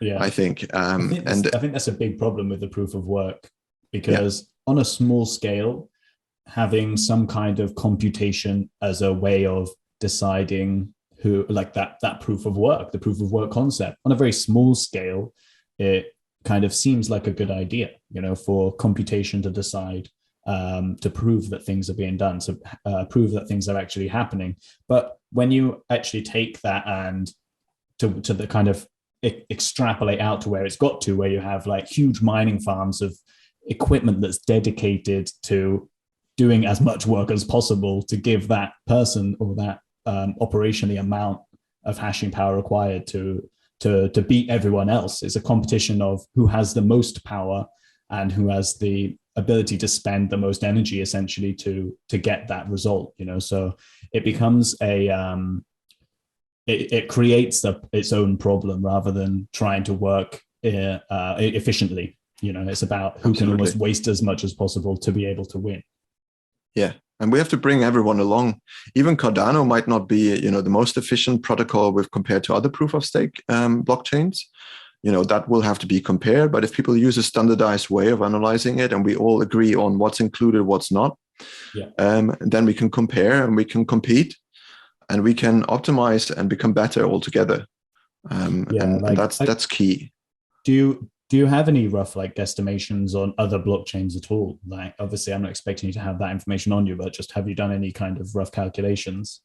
Yeah, I think. I think that's a big problem with the proof of work, because on a small scale, having some kind of computation as a way of deciding who, like that proof of work, the proof of work concept on a very small scale, it kind of seems like a good idea, you know, for computation to decide, to prove that things are being done, to prove that things are actually happening. But when you actually take that and to the kind of extrapolate out to where it's got to, where you have like huge mining farms of equipment that's dedicated to doing as much work as possible to give that person or that operation the amount of hashing power required to beat everyone else. It's a competition of who has the most power and who has the ability to spend the most energy, essentially, to get that result, you know. So it becomes it creates its own problem rather than trying to work efficiently. You know, it's about who can almost waste as much as possible to be able to win. Yeah, and we have to bring everyone along. Even Cardano might not be, you know, the most efficient protocol with compared to other proof of stake blockchains. You know, that will have to be compared. But if people use a standardized way of analyzing it and we all agree on what's included, what's not, then we can compare and we can compete and we can optimize and become better altogether. And that's key. Do you have any rough like guesstimations on other blockchains at all? Like, obviously, I'm not expecting you to have that information on you, but just have you done any kind of rough calculations?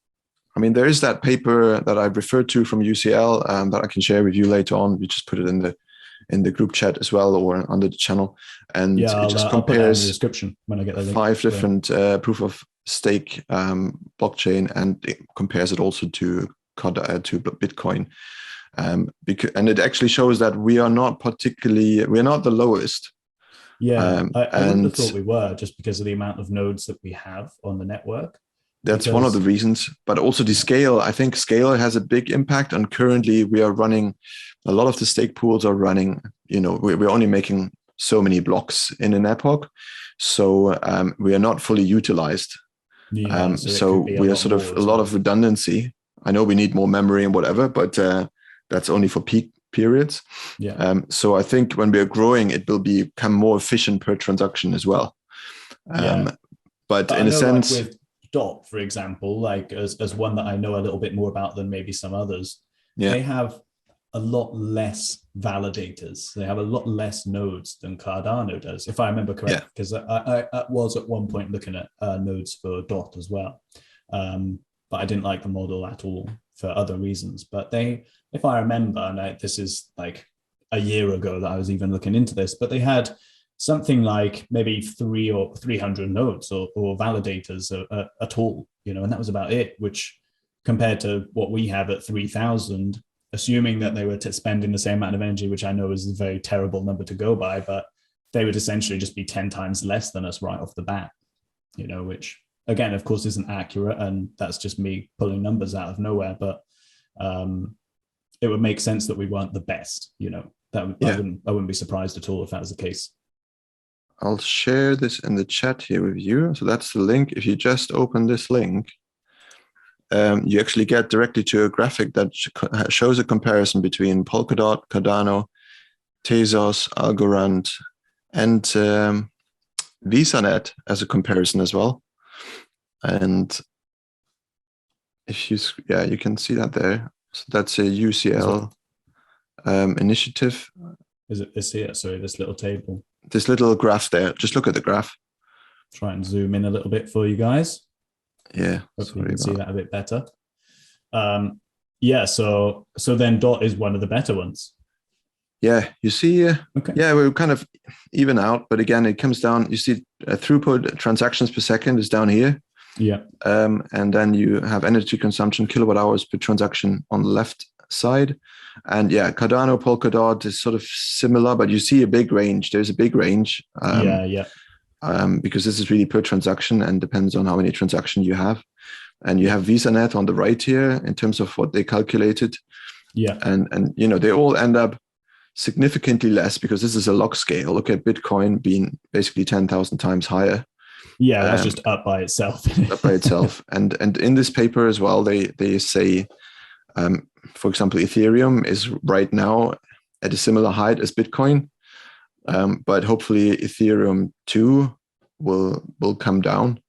I mean, there is that paper that I referred to from UCL that I can share with you later on. We just put it in the group chat as well or under the channel, and it just compares I'll put that in the description when I get the link. 5 different proof of stake blockchain, and it compares it also to Bitcoin. And it actually shows that we are not the lowest. Yeah, I wouldn't have thought we were, just because of the amount of nodes that we have on the network. That's one of the reasons, but also the scale. I think scale has a big impact. And currently we are running, a lot of the stake pools are running, you know, we're only making so many blocks in an epoch. So we are not fully utilized. Yeah, so we are sort of a lot of redundancy. I know we need more memory and whatever, but that's only for peak periods. Yeah. So I think when we are growing, it will become more efficient per transaction as well. But in a sense, like with DOT, for example, like as one that I know a little bit more about than maybe some others, they have a lot less validators. They have a lot less nodes than Cardano does, if I remember correctly, because I was at one point looking at nodes for DOT as well. But I didn't like the model at all for other reasons. But they, if I remember, and this is like a year ago that I was even looking into this, but they had something like maybe 300 or 300 nodes or validators at all, and that was about it, which compared to what we have at 3,000, assuming that they were spending the same amount of energy, which I know is a very terrible number to go by, but they would essentially just be 10 times less than us right off the bat, which again, of course, isn't accurate. And that's just me pulling numbers out of nowhere, but it would make sense that we weren't the best, I wouldn't be surprised at all if that was the case. I'll share this in the chat here with you. So that's the link. If you just open this link, you actually get directly to a graphic that shows a comparison between Polkadot, Cardano, Tezos, Algorand, and VisaNet as a comparison as well. And if you, you can see that there. So that's a UCL initiative. Sorry, this little table. This little graph there. Just look at the graph. Try and zoom in a little bit for you guys. Yeah, hopefully you can see that a bit better. So then DOT is one of the better ones. Yeah, you see, okay. Yeah, we're kind of even out, but again, it comes down. You see, throughput transactions per second is down here. Yeah. And then you have energy consumption, kilowatt hours per transaction on the left side. And yeah, Cardano, Polkadot is sort of similar, but you see a big range. There's a big range. Because this is really per transaction and depends on how many transactions you have. And you have VisaNet on the right here in terms of what they calculated. Yeah. And they all end up significantly less because this is a log scale. Look at Bitcoin being basically 10,000 times higher. Yeah, that's just up by itself. Up by itself. And in this paper as well, they say, for example, Ethereum is right now at a similar height as Bitcoin. But hopefully Ethereum 2 will come down.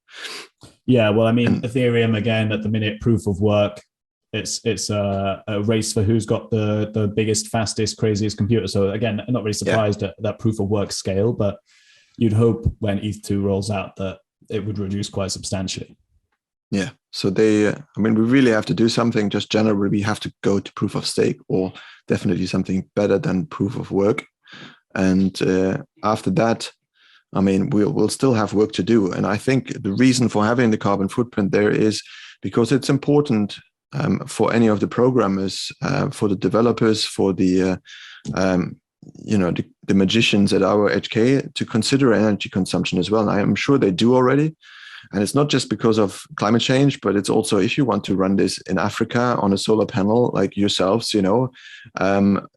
Yeah, well, I mean, Ethereum, again, at the minute, proof of work, it's a race for who's got the biggest, fastest, craziest computer. So again, I'm not really surprised at that proof of work scale, but you'd hope when ETH2 rolls out that it would reduce quite substantially. Yeah, so we really have to do something. Just generally, we have to go to proof of stake or definitely something better than proof of work. And after that, we'll still have work to do. And I think the reason for having the carbon footprint there is because it's important for any of the programmers, for the developers, for the magicians at our HK to consider energy consumption as well. And I am sure they do already. And it's not just because of climate change, but it's also if you want to run this in Africa on a solar panel like yourselves,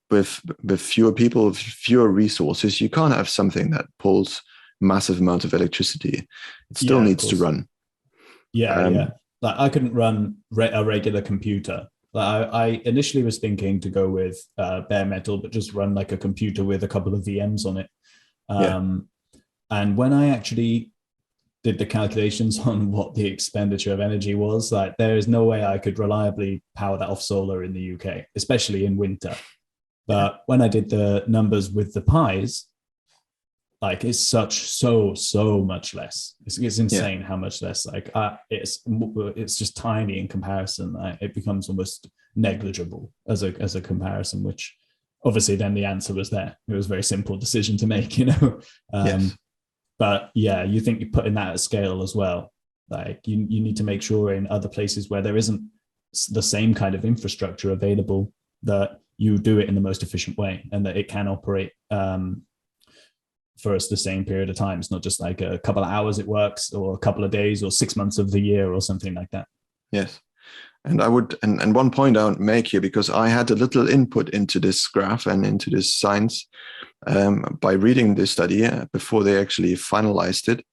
with fewer people, fewer resources, you can't have something that pulls massive amounts of electricity. It still needs to run. Yeah. Like I couldn't run a regular computer. Like I initially was thinking to go with bare metal, but just run like a computer with a couple of VMs on it. And when I actually did the calculations on what the expenditure of energy was, like there is no way I could reliably power that off solar in the UK, especially in winter. But when I did the numbers with the Pis, like it's so much less. It's insane how much less. Like it's just tiny in comparison. It becomes almost negligible as a comparison. Which obviously then the answer was there. It was a very simple decision to make, Yes. But yeah, you think you're putting that at scale as well. Like you need to make sure in other places where there isn't the same kind of infrastructure available that you do it in the most efficient way and that it can operate for us the same period of time. It's not just like a couple of hours it works or a couple of days or 6 months of the year or something like that. Yes. And I would, and one point I would make here, because I had a little input into this graph and into this science by reading this study before they actually finalized it.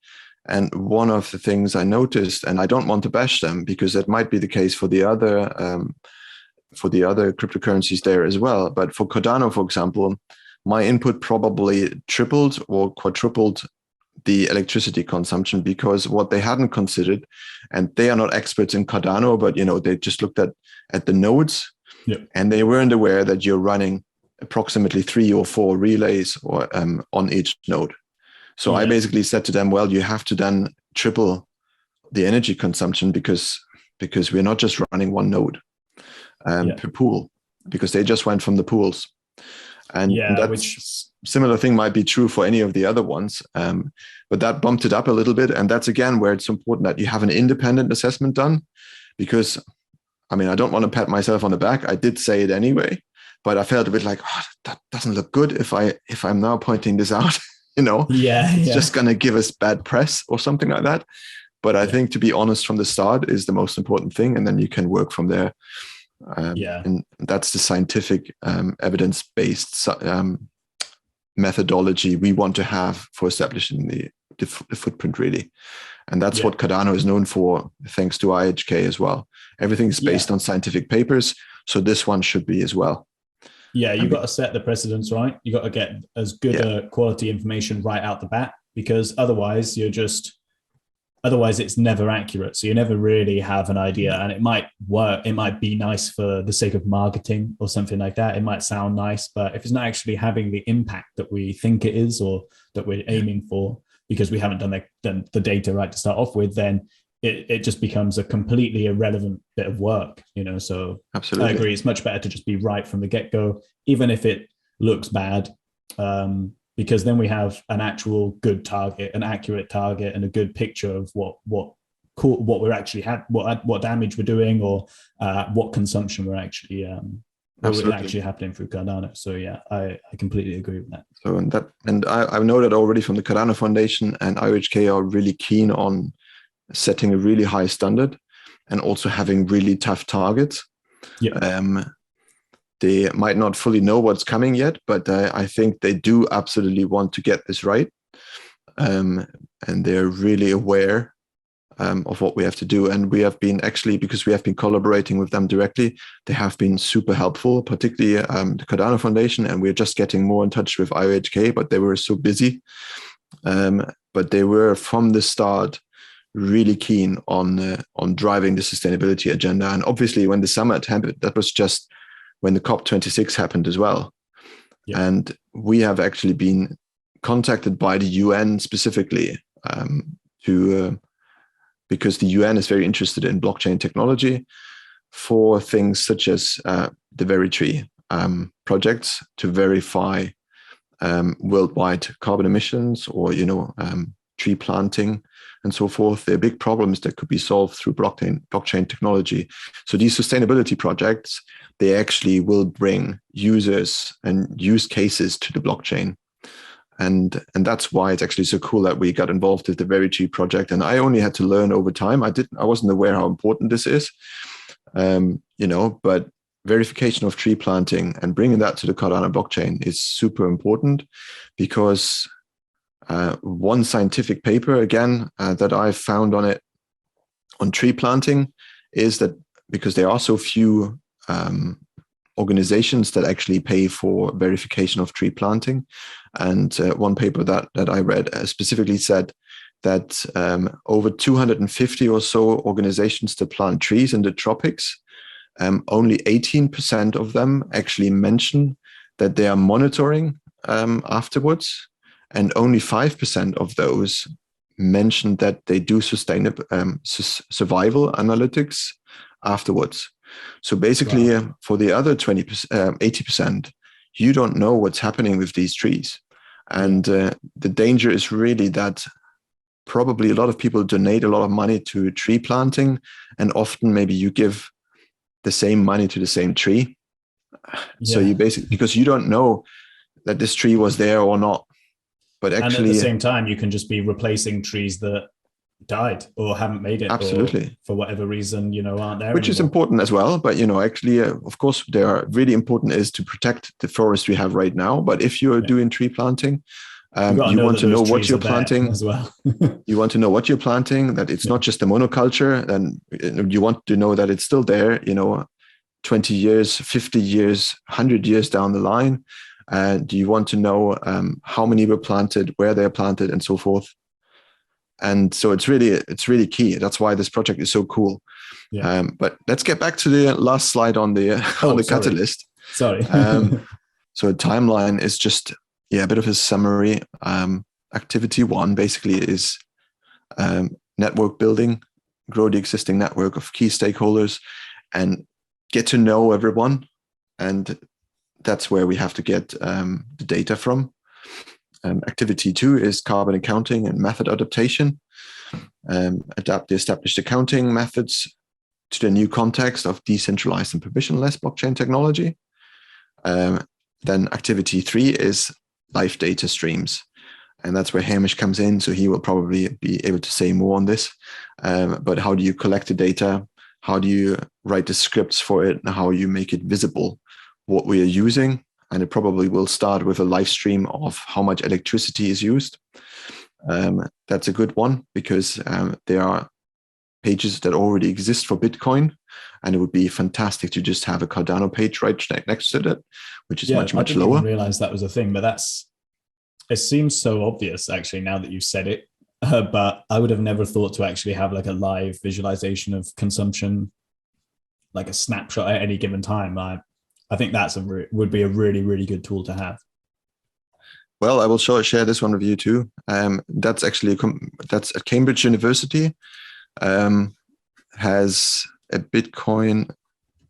And one of the things I noticed, and I don't want to bash them because that might be the case for the other cryptocurrencies there as well. But for Cardano, for example, my input probably tripled or quadrupled the electricity consumption, because what they hadn't considered, and they are not experts in Cardano, but they just looked at the nodes. Yep. and they weren't aware that you're running approximately 3 or 4 relays or on each node. So I basically said to them, well, you have to then triple the energy consumption because we're not just running one node per pool, because they just went from the pools. And that's similar thing might be true for any of the other ones. But that bumped it up a little bit. And that's again where it's important that you have an independent assessment done, because I mean, I don't want to pat myself on the back. I did say it anyway, but I felt a bit like, oh, that doesn't look good if I'm now pointing this out. It's just going to give us bad press or something like that. But I think to be honest from the start is the most important thing. And then you can work from there. And that's the scientific evidence-based methodology we want to have for establishing the footprint, really. And that's what Cardano is known for, thanks to IHK as well. Everything is based on scientific papers. So this one should be as well. Yeah, you've got to set the precedence, right? You got to get as good a quality information right out the bat, because otherwise it's never accurate. So you never really have an idea, and it might work. It might be nice for the sake of marketing or something like that. It might sound nice, but if it's not actually having the impact that we think it is or that we're aiming for, because we haven't done the data right to start off with, then it just becomes a completely irrelevant bit of work, So absolutely, I agree. It's much better to just be right from the get-go, even if it looks bad, because then we have an actual good target, an accurate target, and a good picture of what we're actually what damage we're doing, or what consumption we're actually happening through Cardano. So yeah, I completely agree with that. So I know that already from the Cardano Foundation and IHK are really keen on setting a really high standard and also having really tough targets. They might not fully know what's coming yet, but I think they do absolutely want to get this right. And they're really aware of what we have to do. And we have been because we have been collaborating with them directly, they have been super helpful, particularly the Cardano Foundation. And we're just getting more in touch with IOHK, but they were so busy. But they were from the start really keen on driving the sustainability agenda. And obviously when the summit happened, that was just when the COP26 happened as well. And we have actually been contacted by the UN specifically because the UN is very interested in blockchain technology for things such as the Veritree projects to verify worldwide carbon emissions or tree planting and so forth. They're big problems that could be solved through blockchain technology. So these sustainability projects, they actually will bring users and use cases to the blockchain. And that's why it's actually so cool that we got involved with the Veritree project. And I only had to learn over time. I wasn't aware how important this is, but verification of tree planting and bringing that to the Cardano blockchain is super important, because one scientific paper, again, that I've found on tree planting is that because there are so few organizations that actually pay for verification of tree planting. And one paper that I read specifically said that over 250 or so organizations that plant trees in the tropics, only 18% of them actually mention that they are monitoring afterwards. And only 5% of those mentioned that they do sustainable survival analytics afterwards. So basically, for the other 80%, you don't know what's happening with these trees. And the danger is really that probably a lot of people donate a lot of money to tree planting, and often maybe you give the same money to the same tree. So you basically, because you don't know that this tree was there or not. But actually, and at the same time, you can just be replacing trees that died or haven't made it, absolutely, or for whatever reason, aren't there. Which anymore. Is important as well. But actually, of course, they are really important is to protect the forest we have right now. But if you're doing tree planting, you want to know what you're planting as well. You want to know what you're planting, that it's not just a monoculture, and you want to know that it's still there. 20 years, 50 years, 100 years down the line. Do you want to know how many were planted, where they're planted, and so forth? And so it's really key. That's why this project is so cool. Yeah. But let's get back to the last slide on the catalyst. Sorry. So a timeline is just a bit of a summary. Activity 1 basically is network building, grow the existing network of key stakeholders, and get to know everyone. And that's where we have to get the data from. Activity 2 is carbon accounting and method adaptation. Adapt the established accounting methods to the new context of decentralized and permissionless blockchain technology. Then activity 3 is live data streams. And that's where Hamish comes in. So he will probably be able to say more on this. But how do you collect the data? How do you write the scripts for it? And how you make it visible, what we are using? And it probably will start with a live stream of how much electricity is used. That's a good one because there are pages that already exist for Bitcoin. And it would be fantastic to just have a Cardano page right next to it, which is much lower. I didn't even realize that was a thing, but it seems so obvious actually now that you've said it. But I would have never thought to actually have like a live visualization of consumption, like a snapshot at any given time. I think would be a really, really good tool to have. Well, I will share this one with you too. That's actually that's at Cambridge University. Has a Bitcoin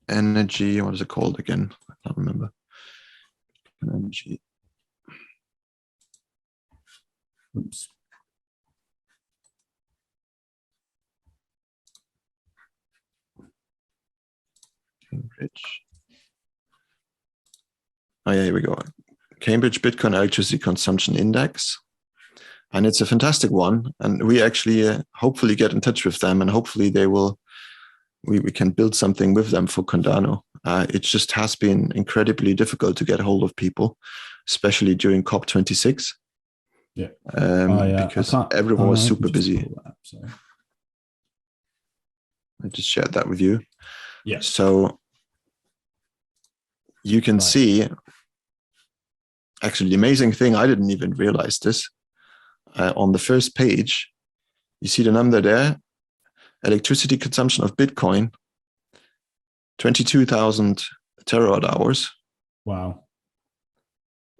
energy. What is it called again? I can't remember. Energy. Oops. Cambridge. Oh yeah, here we go. Cambridge Bitcoin Electricity Consumption Index. And it's a fantastic one. And we actually hopefully get in touch with them, and hopefully we can build something with them for Cardano. It just has been incredibly difficult to get a hold of people, especially during COP26. Yeah. Because everyone was super busy. I just shared that with you. Yeah. So you can see, actually, the amazing thing, I didn't even realize this. On the first page, you see the number there, electricity consumption of Bitcoin, 22,000 terawatt hours. Wow.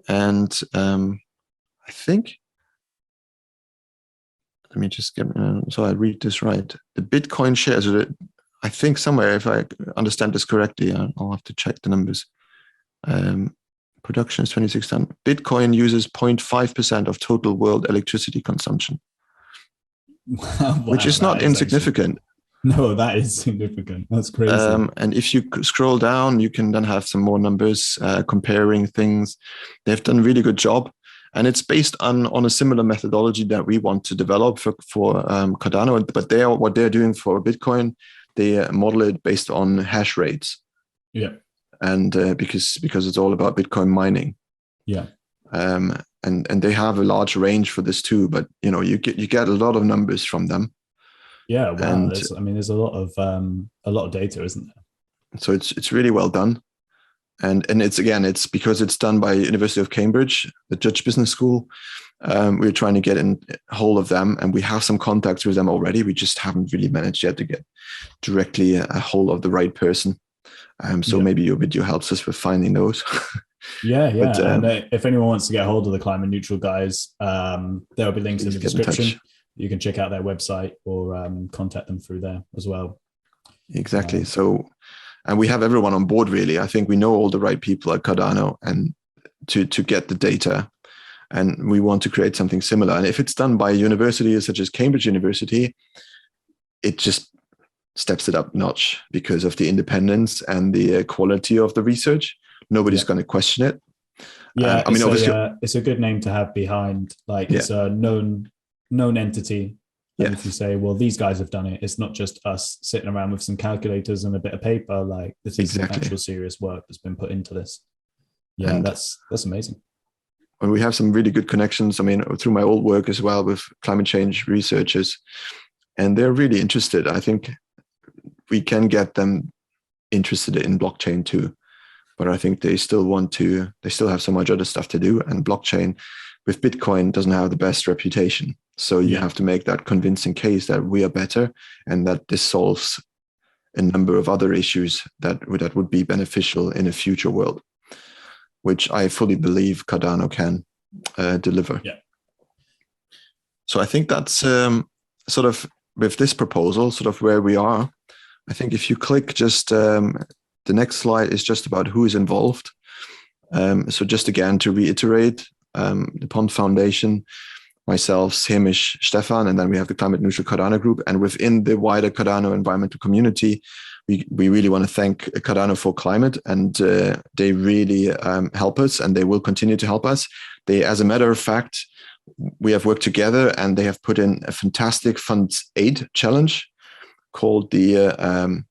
And I think, let me just get, so I read this right. The Bitcoin shares, I think somewhere, if I understand this correctly, I'll have to check the numbers. Production is 26,000. Bitcoin uses 0.5% of total world electricity consumption, wow, which is not insignificant. No, that is significant. That's crazy. And if you scroll down, you can then have some more numbers comparing things. They've done a really good job. And it's based on a similar methodology that we want to develop for Cardano. But what they're doing for Bitcoin, they model it based on hash rates. Yeah. And because it's all about Bitcoin mining. Yeah. And they have a large range for this too. But you get a lot of numbers from them. Yeah. Wow. And there's a lot of data, isn't there? So it's really well done. And it's because it's done by University of Cambridge, the Judge Business School. We're trying to get in hold of them, and we have some contacts with them already. We just haven't really managed yet to get directly a hold of the right person. So maybe your video helps us with finding those. Yeah. But, and if anyone wants to get a hold of the Climate Neutral guys, there'll be links in the description. You can check out their website or contact them through there as well. Exactly. And we have everyone on board, really. I think we know all the right people at Cardano and to get the data. And we want to create something similar. And if it's done by universities such as Cambridge University, it just steps it up a notch because of the independence and the quality of the research. Nobody's going to question it. Yeah, obviously, it's a good name to have behind. It's a known entity. And if you say, well, these guys have done it, it's not just us sitting around with some calculators and a bit of paper. This is actual serious work that's been put into this. Yeah, and that's amazing. And we have some really good connections. I mean, through my old work as well with climate change researchers, and they're really interested. I think we can get them interested in blockchain too, but I think they still have so much other stuff to do, and blockchain with Bitcoin doesn't have the best reputation. So you have to make that convincing case that we are better and that this solves a number of other issues that would be beneficial in a future world, which I fully believe Cardano can deliver. Yeah. So I think that's sort of with this proposal, sort of where we are. I think if you click just the next slide is just about who is involved. So just again to reiterate, the Pond Foundation, myself, Hamish, Stefan, and then we have the Climate Neutral Cardano Group. And within the wider Cardano environmental community, we really want to thank Cardano for Climate, and they really help us, and they will continue to help us. They, as a matter of fact, we have worked together, and they have put in a fantastic Fund 8 challenge called the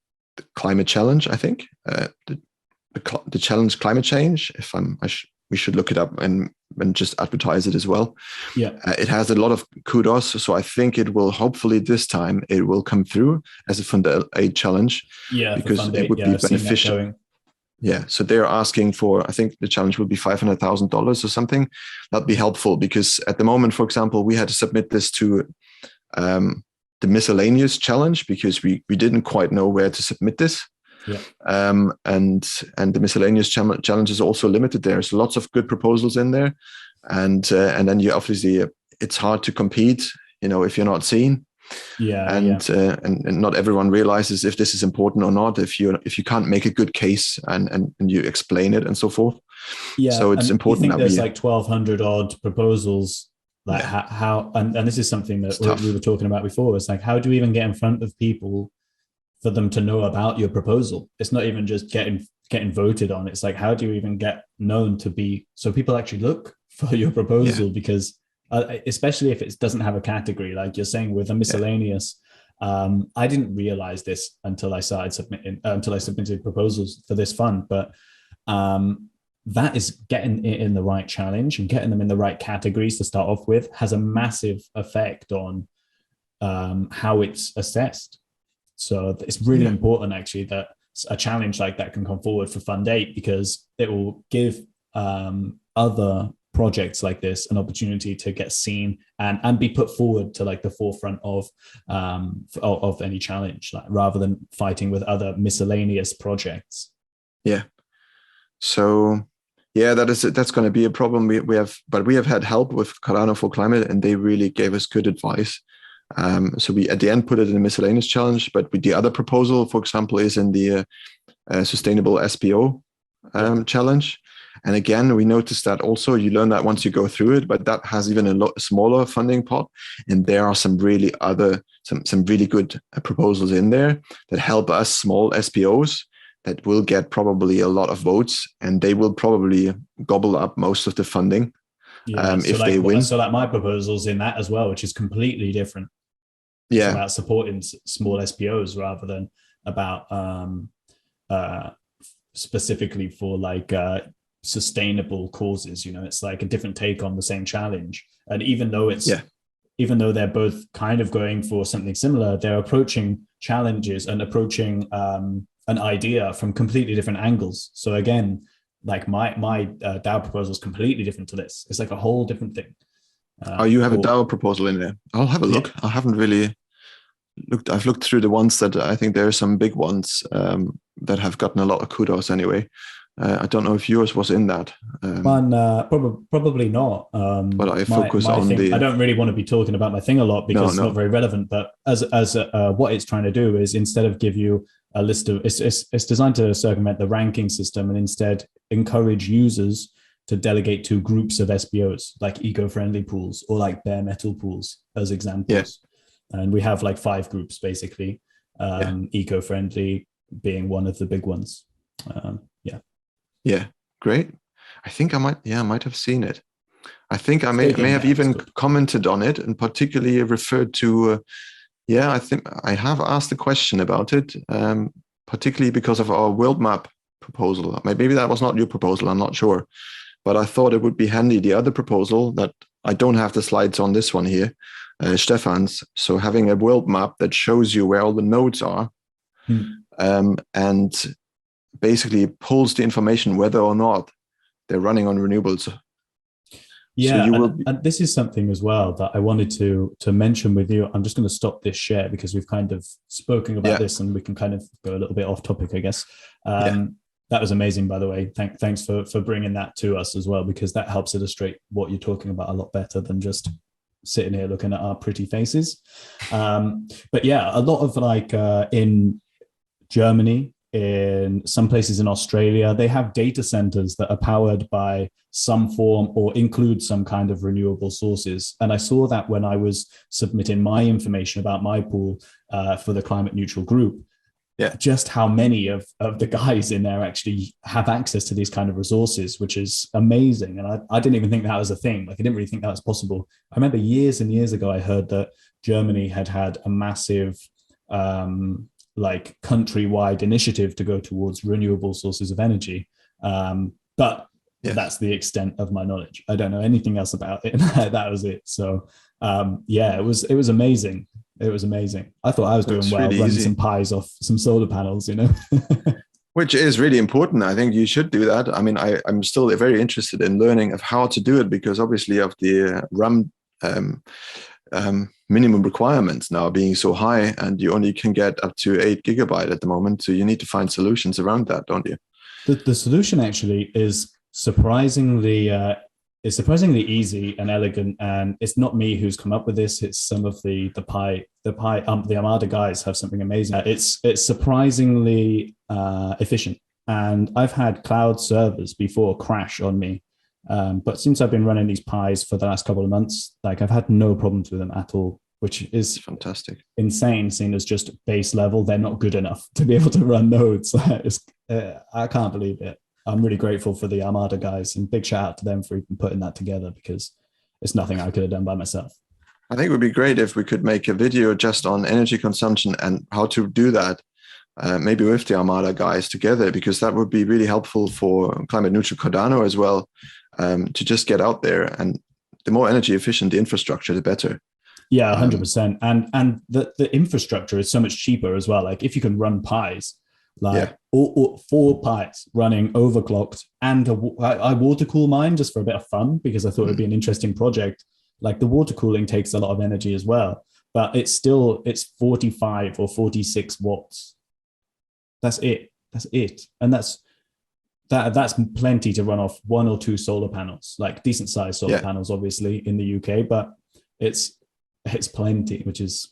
Climate Challenge, I think. The challenge Climate Change, we should look it up and just advertise it as well. Yeah, it has a lot of kudos, so I think it will, hopefully this time it will come through as a Fund 8 challenge. Yeah, because it would be beneficial. Yeah, so they're asking for, I think the challenge would be $500,000 or something. That'd be helpful, because at the moment, for example, we had to submit this to the miscellaneous challenge because we didn't quite know where to submit this. Yeah. And the miscellaneous challenge is also limited. There's lots of good proposals in there, and then you obviously, it's hard to compete, if you're not seen. Yeah. And not everyone realizes if this is important or not, if you can't make a good case and you explain it and so forth. Yeah. So it's important. You think there's like 1,200 odd proposals. Like how and this is something that we were talking about before. It's like, how do you even get in front of people for them to know about your proposal? It's not even just getting voted on. It's like, how do you even get known to be, so people actually look for your proposal? Because especially if it doesn't have a category, like you're saying with a miscellaneous, I didn't realize this until I submitted proposals for this fund, but that is getting it in the right challenge and getting them in the right categories to start off with has a massive effect on how it's assessed. So it's really important, actually, that a challenge like that can come forward for Fund 8, because it will give other projects like this an opportunity to get seen and be put forward to like the forefront of any challenge, like, rather than fighting with other miscellaneous projects. Yeah. So yeah, that's going to be a problem. We have had help with Cardano for Climate, and they really gave us good advice. So we at the end put it in a miscellaneous challenge, but the other proposal, for example, is in the sustainable SPO challenge. And again, we noticed that also, you learn that once you go through it, but that has even a lot smaller funding pot. And there are some really good proposals in there that help us small SPOs that will get probably a lot of votes, and they will probably gobble up most of the funding. Yeah, if they win. So like my proposal's in that as well, which is completely different. Yeah, it's about supporting small SPOs rather than about specifically for like sustainable causes. It's like a different take on the same challenge. And even though they're both kind of going for something similar, they're approaching challenges and approaching an idea from completely different angles. So again, like my DAO proposal is completely different to this. It's like a whole different thing. You have a DAO proposal in there. I'll have a look. I haven't really looked. I've looked through the ones that I think there are some big ones that have gotten a lot of kudos anyway. I don't know if yours was in that. Probably not. But I focus on I don't really want to be talking about my thing a lot because it's not very relevant. But as what it's trying to do is, instead of give you a list of, it's designed to circumvent the ranking system and instead encourage users to delegate to groups of SPOs, like eco-friendly pools or like bare metal pools as examples. Yeah. And we have like 5 groups basically, eco-friendly being one of the big ones. Yeah, great. I think I might have seen it. I think I may have even commented on it, and particularly referred to, I think I have asked a question about it, particularly because of our world map proposal. Maybe that was not your proposal, I'm not sure. But I thought it would be handy, the other proposal that I don't have the slides on this one here, Stefan's. So having a world map that shows you where all the nodes are, and basically pulls the information whether or not they're running on renewables So Yeah, you will be, and this is something as well that I wanted to mention with you. I'm just going to stop this share because we've kind of spoken about yeah, this, and we can kind of go a little bit off topic, I guess. yeah. That was amazing, by the way. Thanks for bringing that to us as well, because that helps illustrate what you're talking about a lot better than just sitting here looking at our pretty faces. But yeah, a lot of like in Germany, in some places in Australia, they have data centers that are powered by some form or include some kind of renewable sources. And I saw that when I was submitting my information about my pool for the climate neutral group, Yeah. just how many of the guys in there actually have access to these kind of resources, which is amazing. And I didn't even think that was a thing. Like, I didn't really think that was possible. I remember years and years ago, I heard that Germany had a massive like countrywide initiative to go towards renewable sources of energy. But that's the extent of my knowledge. I don't know anything else about it. That was it. So yeah, it was amazing. It was amazing. I thought I was doing well, really running some pies off some solar panels, you know. Which is really important. I think you should do that. I mean, I'm still very interested in learning of how to do it, because obviously of the RAM minimum requirements now being so high, and you only can get up to 8 gigabyte at the moment. So you need to find solutions around that, don't you? The solution actually is surprisingly easy and elegant, and it's not me who's come up with this. It's some of the Armada guys have something amazing. It's surprisingly efficient, and I've had cloud servers before crash on me, but since I've been running these pies for the last couple of months, like, I've had no problems with them at all, which is fantastic, insane. Seen as just base level, they're not good enough to be able to run nodes. I can't believe it. I'm really grateful for the Armada guys, and big shout out to them for even putting that together, because it's nothing I could have done by myself. I think it would be great if we could make a video just on energy consumption and how to do that, maybe with the Armada guys together, because that would be really helpful for climate neutral Cardano as well, to just get out there. And the more energy efficient the infrastructure, the better. Yeah, 100%. And the infrastructure is so much cheaper as well. Like, if you can run pies, like or 4 pies running overclocked, and I water cool mine just for a bit of fun, because I thought it'd be an interesting project. Like, the water cooling takes a lot of energy as well, but it's 45 or 46 watts. That's it. And that's plenty to run off 1 or 2 solar panels, like decent sized solar panels, obviously in the UK, but it's plenty, which is,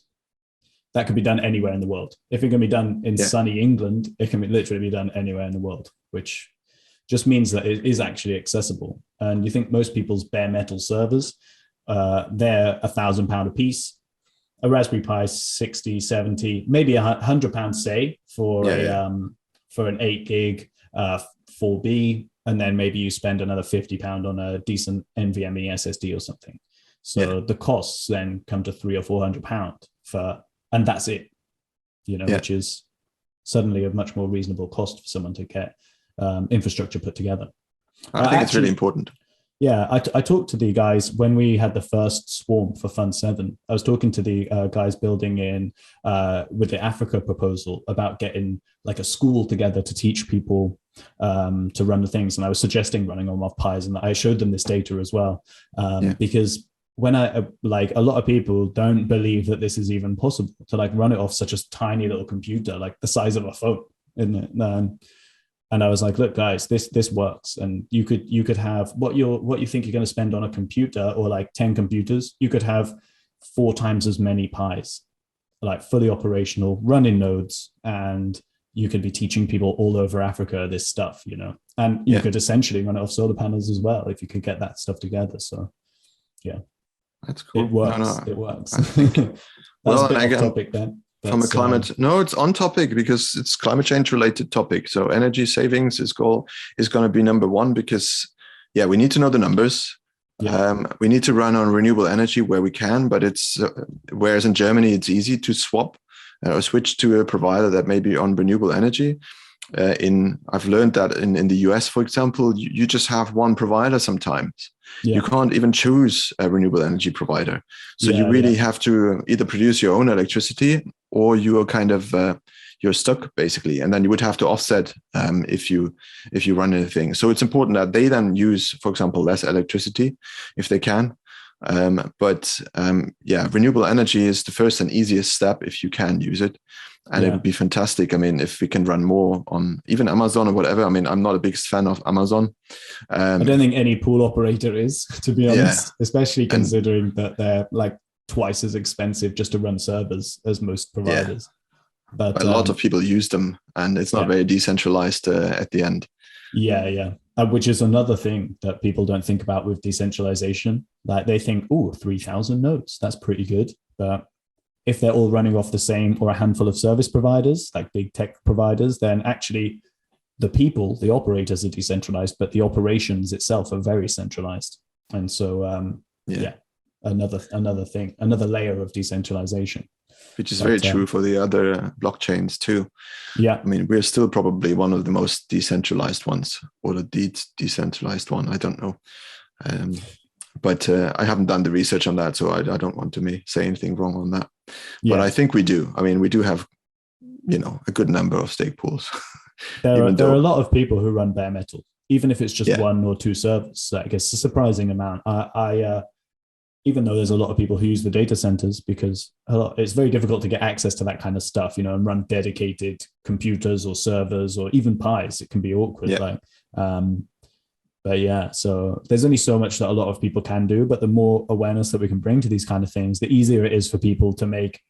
that could be done anywhere in the world. If it can be done in sunny England, it can literally be done anywhere in the world, which just means that it is actually accessible. And you think most people's bare metal servers, they're £1,000 a piece. A Raspberry Pi, 60, 70, maybe £100, say, for an 8 gig 4B, and then maybe you spend another £50 on a decent NVMe SSD or something. So the costs then come to £300 or £400 and that's it, you know, which is suddenly a much more reasonable cost for someone to get infrastructure put together. I think it's really important. Yeah, I talked to the guys when we had the first swarm for Fund 7. I was talking to the guys building in with the Africa proposal about getting like a school together to teach people to run the things. And I was suggesting running on off pies, and I showed them this data as well, because when a lot of people don't believe that this is even possible to like run it off such a tiny little computer, like the size of a phone, isn't it? And I was like, look, guys, this works. And you could have what you think you're going to spend on a computer, or like 10 computers, you could have 4 times as many pies, like fully operational, running nodes, and you could be teaching people all over Africa this stuff, you know. And you could essentially run it off solar panels as well if you could get that stuff together. So yeah. That's cool. It works. It works. Well, a bit again, off topic then. From a climate, no, it's on topic because it's climate change related topic. So energy savings is going to be number one, because we need to know the numbers. We need to run on renewable energy where we can, but it's whereas in Germany it's easy to swap or switch to a provider that may be on renewable energy. I've learned that in the US, for example, you just have one provider sometimes. You can't even choose a renewable energy provider. So you really have to either produce your own electricity, or you are kind of you're stuck basically, and then you would have to offset if you run anything. So it's important that they then use, for example, less electricity if they can. Renewable energy is the first and easiest step if you can use it. And it would be fantastic. I mean, if we can run more on even Amazon or whatever. I mean, I'm not a big fan of Amazon. I don't think any pool operator is, to be honest, especially considering that they're like twice as expensive just to run servers as most providers. But a lot of people use them, and it's not very decentralized at the end. Which is another thing that people don't think about with decentralization. Like they think, 3,000 nodes, that's pretty good. But if they're all running off the same or a handful of service providers, like big tech providers, then actually the people, the operators are decentralized, but the operations itself are very centralized. And so, another thing, another layer of decentralization. Which is very true for the other blockchains too. Yeah. I mean, we're still probably one of the most decentralized ones, or the decentralized one. I don't know. But I haven't done the research on that, so I don't want to say anything wrong on that. But I think we do. I mean, we do have, a good number of stake pools. There are a lot of people who run bare metal, even if it's just one or two servers. So I guess a surprising amount. Even though there's a lot of people who use the data centers, because it's very difficult to get access to that kind of stuff, and run dedicated computers or servers or even Pis. It can be awkward. So there's only so much that a lot of people can do, but the more awareness that we can bring to these kind of things, the easier it is for people to make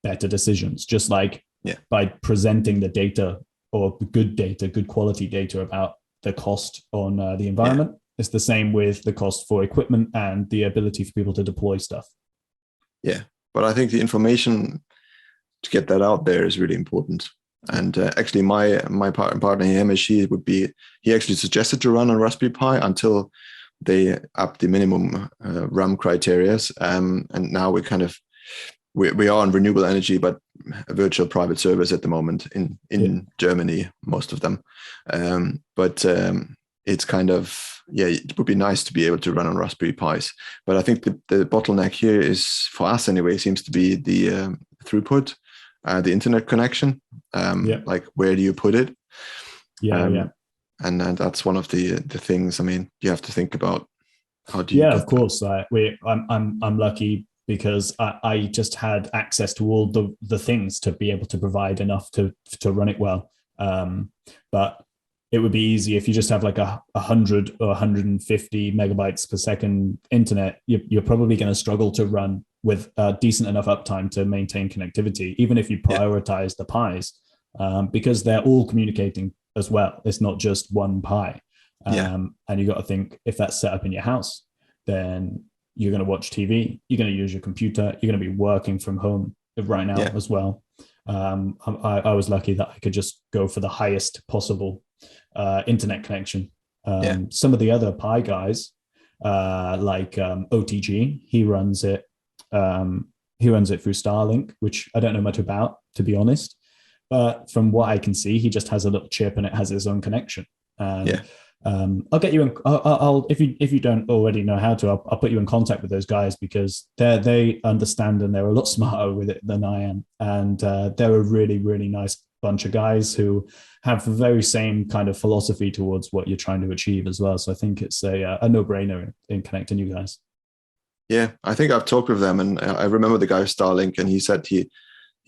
better decisions, just like by presenting the data or good quality data about the cost on the environment. It's the same with the cost for equipment and the ability for people to deploy stuff. Yeah, but I think the information to get that out there is really important. And actually, my partner Hamish, he actually suggested to run on Raspberry Pi until they upped the minimum RAM criteria. And now we are on renewable energy, but virtual private servers at the moment in Germany, most of them. It's it would be nice to be able to run on Raspberry Pis. But I think the bottleneck here is, for us anyway, seems to be the throughput, the internet connection. Like, where do you put it? And that's one of the things. I mean, you have to think about how do you. Yeah, of course. I'm lucky because I just had access to all the things to be able to provide enough to run it well. But it would be easy if you just have like 100 or 150 megabytes per second internet. You're probably going to struggle to run with decent enough uptime to maintain connectivity, even if you prioritize the Pis, because they're all communicating as well. It's not just one Pi. And you got to think, if that's set up in your house, then you're going to watch TV, you're going to use your computer, you're going to be working from home right now as well. I was lucky that I could just go for the highest possible internet connection. Some of the other Pi guys, like OTG, he runs it through Starlink, which I don't know much about, to be honest. But from what I can see, he just has a little chip and it has his own connection. I'll get you in. I'll if you don't already know how to, I'll put you in contact with those guys, because they understand and they're a lot smarter with it than I am, and they're a really, really nice bunch of guys who have the very same kind of philosophy towards what you're trying to achieve as well. So I think it's a no-brainer in connecting you guys. Yeah, I think I've talked with them, and I remember the guy Starlink, and he said he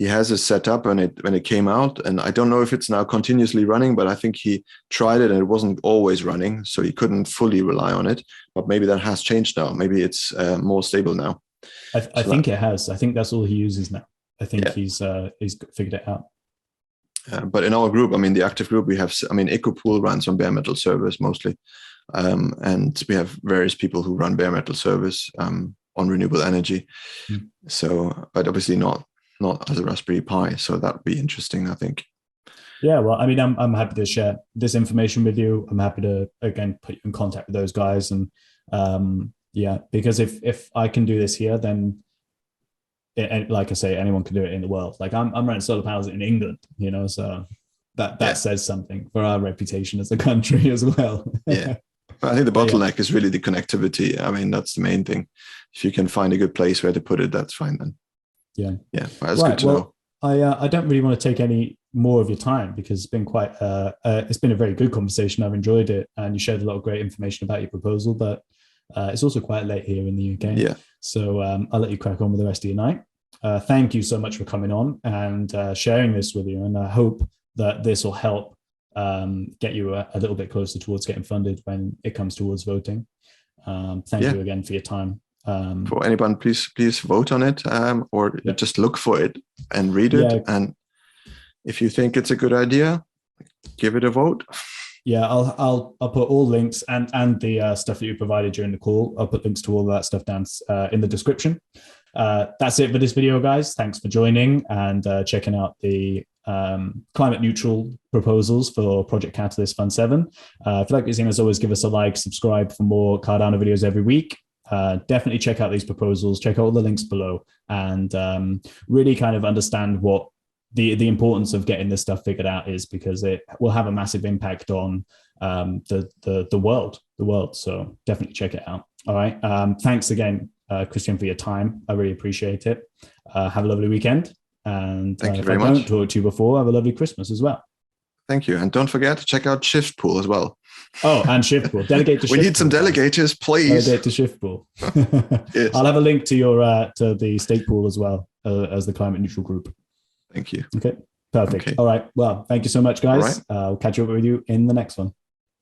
has a setup when it came out, and I don't know if it's now continuously running, but I think he tried it and it wasn't always running, so he couldn't fully rely on it. But maybe that has changed now. Maybe it's more stable now. I think it has. I think that's all he uses now. I think he's figured it out. But in our group, I mean, the active group, we have, I mean, Eco Pool runs on bare metal servers mostly. And we have various people who run bare metal servers on renewable energy. So, but obviously not as a Raspberry Pi. So that would be interesting, I think. Yeah, well, I mean, I'm happy to share this information with you. I'm happy to, again, put you in contact with those guys. And because if I can do this here, then like I say, anyone can do it in the world. Like I'm running solar panels in England, so that says something for our reputation as a country as well. Yeah. I think the bottleneck is really the connectivity. I mean, that's the main thing. If you can find a good place where to put it, that's fine then. Yeah. That's good to know. I don't really want to take any more of your time, because it's been quite it's been a very good conversation. I've enjoyed it, and you shared a lot of great information about your proposal, but it's also quite late here in the UK. Yeah. So I'll let you crack on with the rest of your night. Thank you so much for coming on and sharing this with you, and I hope that this will help get you a little bit closer towards getting funded when it comes towards voting. Thank you again for your time. For anyone, please vote on it, or just look for it and read it. And if you think it's a good idea, give it a vote. Yeah, I'll put all links and the stuff that you provided during the call. I'll put links to all that stuff down in the description. That's it for this video, guys. Thanks for joining and checking out the climate neutral proposals for Project Catalyst Fund 7. If you like this, as always, give us a like, subscribe for more Cardano videos every week. Definitely check out these proposals, check out all the links below, and really kind of understand what the importance of getting this stuff figured out is, because it will have a massive impact on the world. So definitely check it out. All right. Thanks again, Christian, for your time. I really appreciate it. Have a lovely weekend. And thank you if very I much. don't talk to you before, have a lovely Christmas as well. Thank you. And don't forget to check out Shift Pool as well. Oh, and Shift Pool. Delegate to Shift Pool. We need some delegators, please. Delegate to Shift Pool. Yes. I'll have a link to your to the Stake Pool as well as the Climate Neutral Group. Thank you. Okay, perfect. Okay. All right. Well, thank you so much, guys. I'll catch up with you in the next one.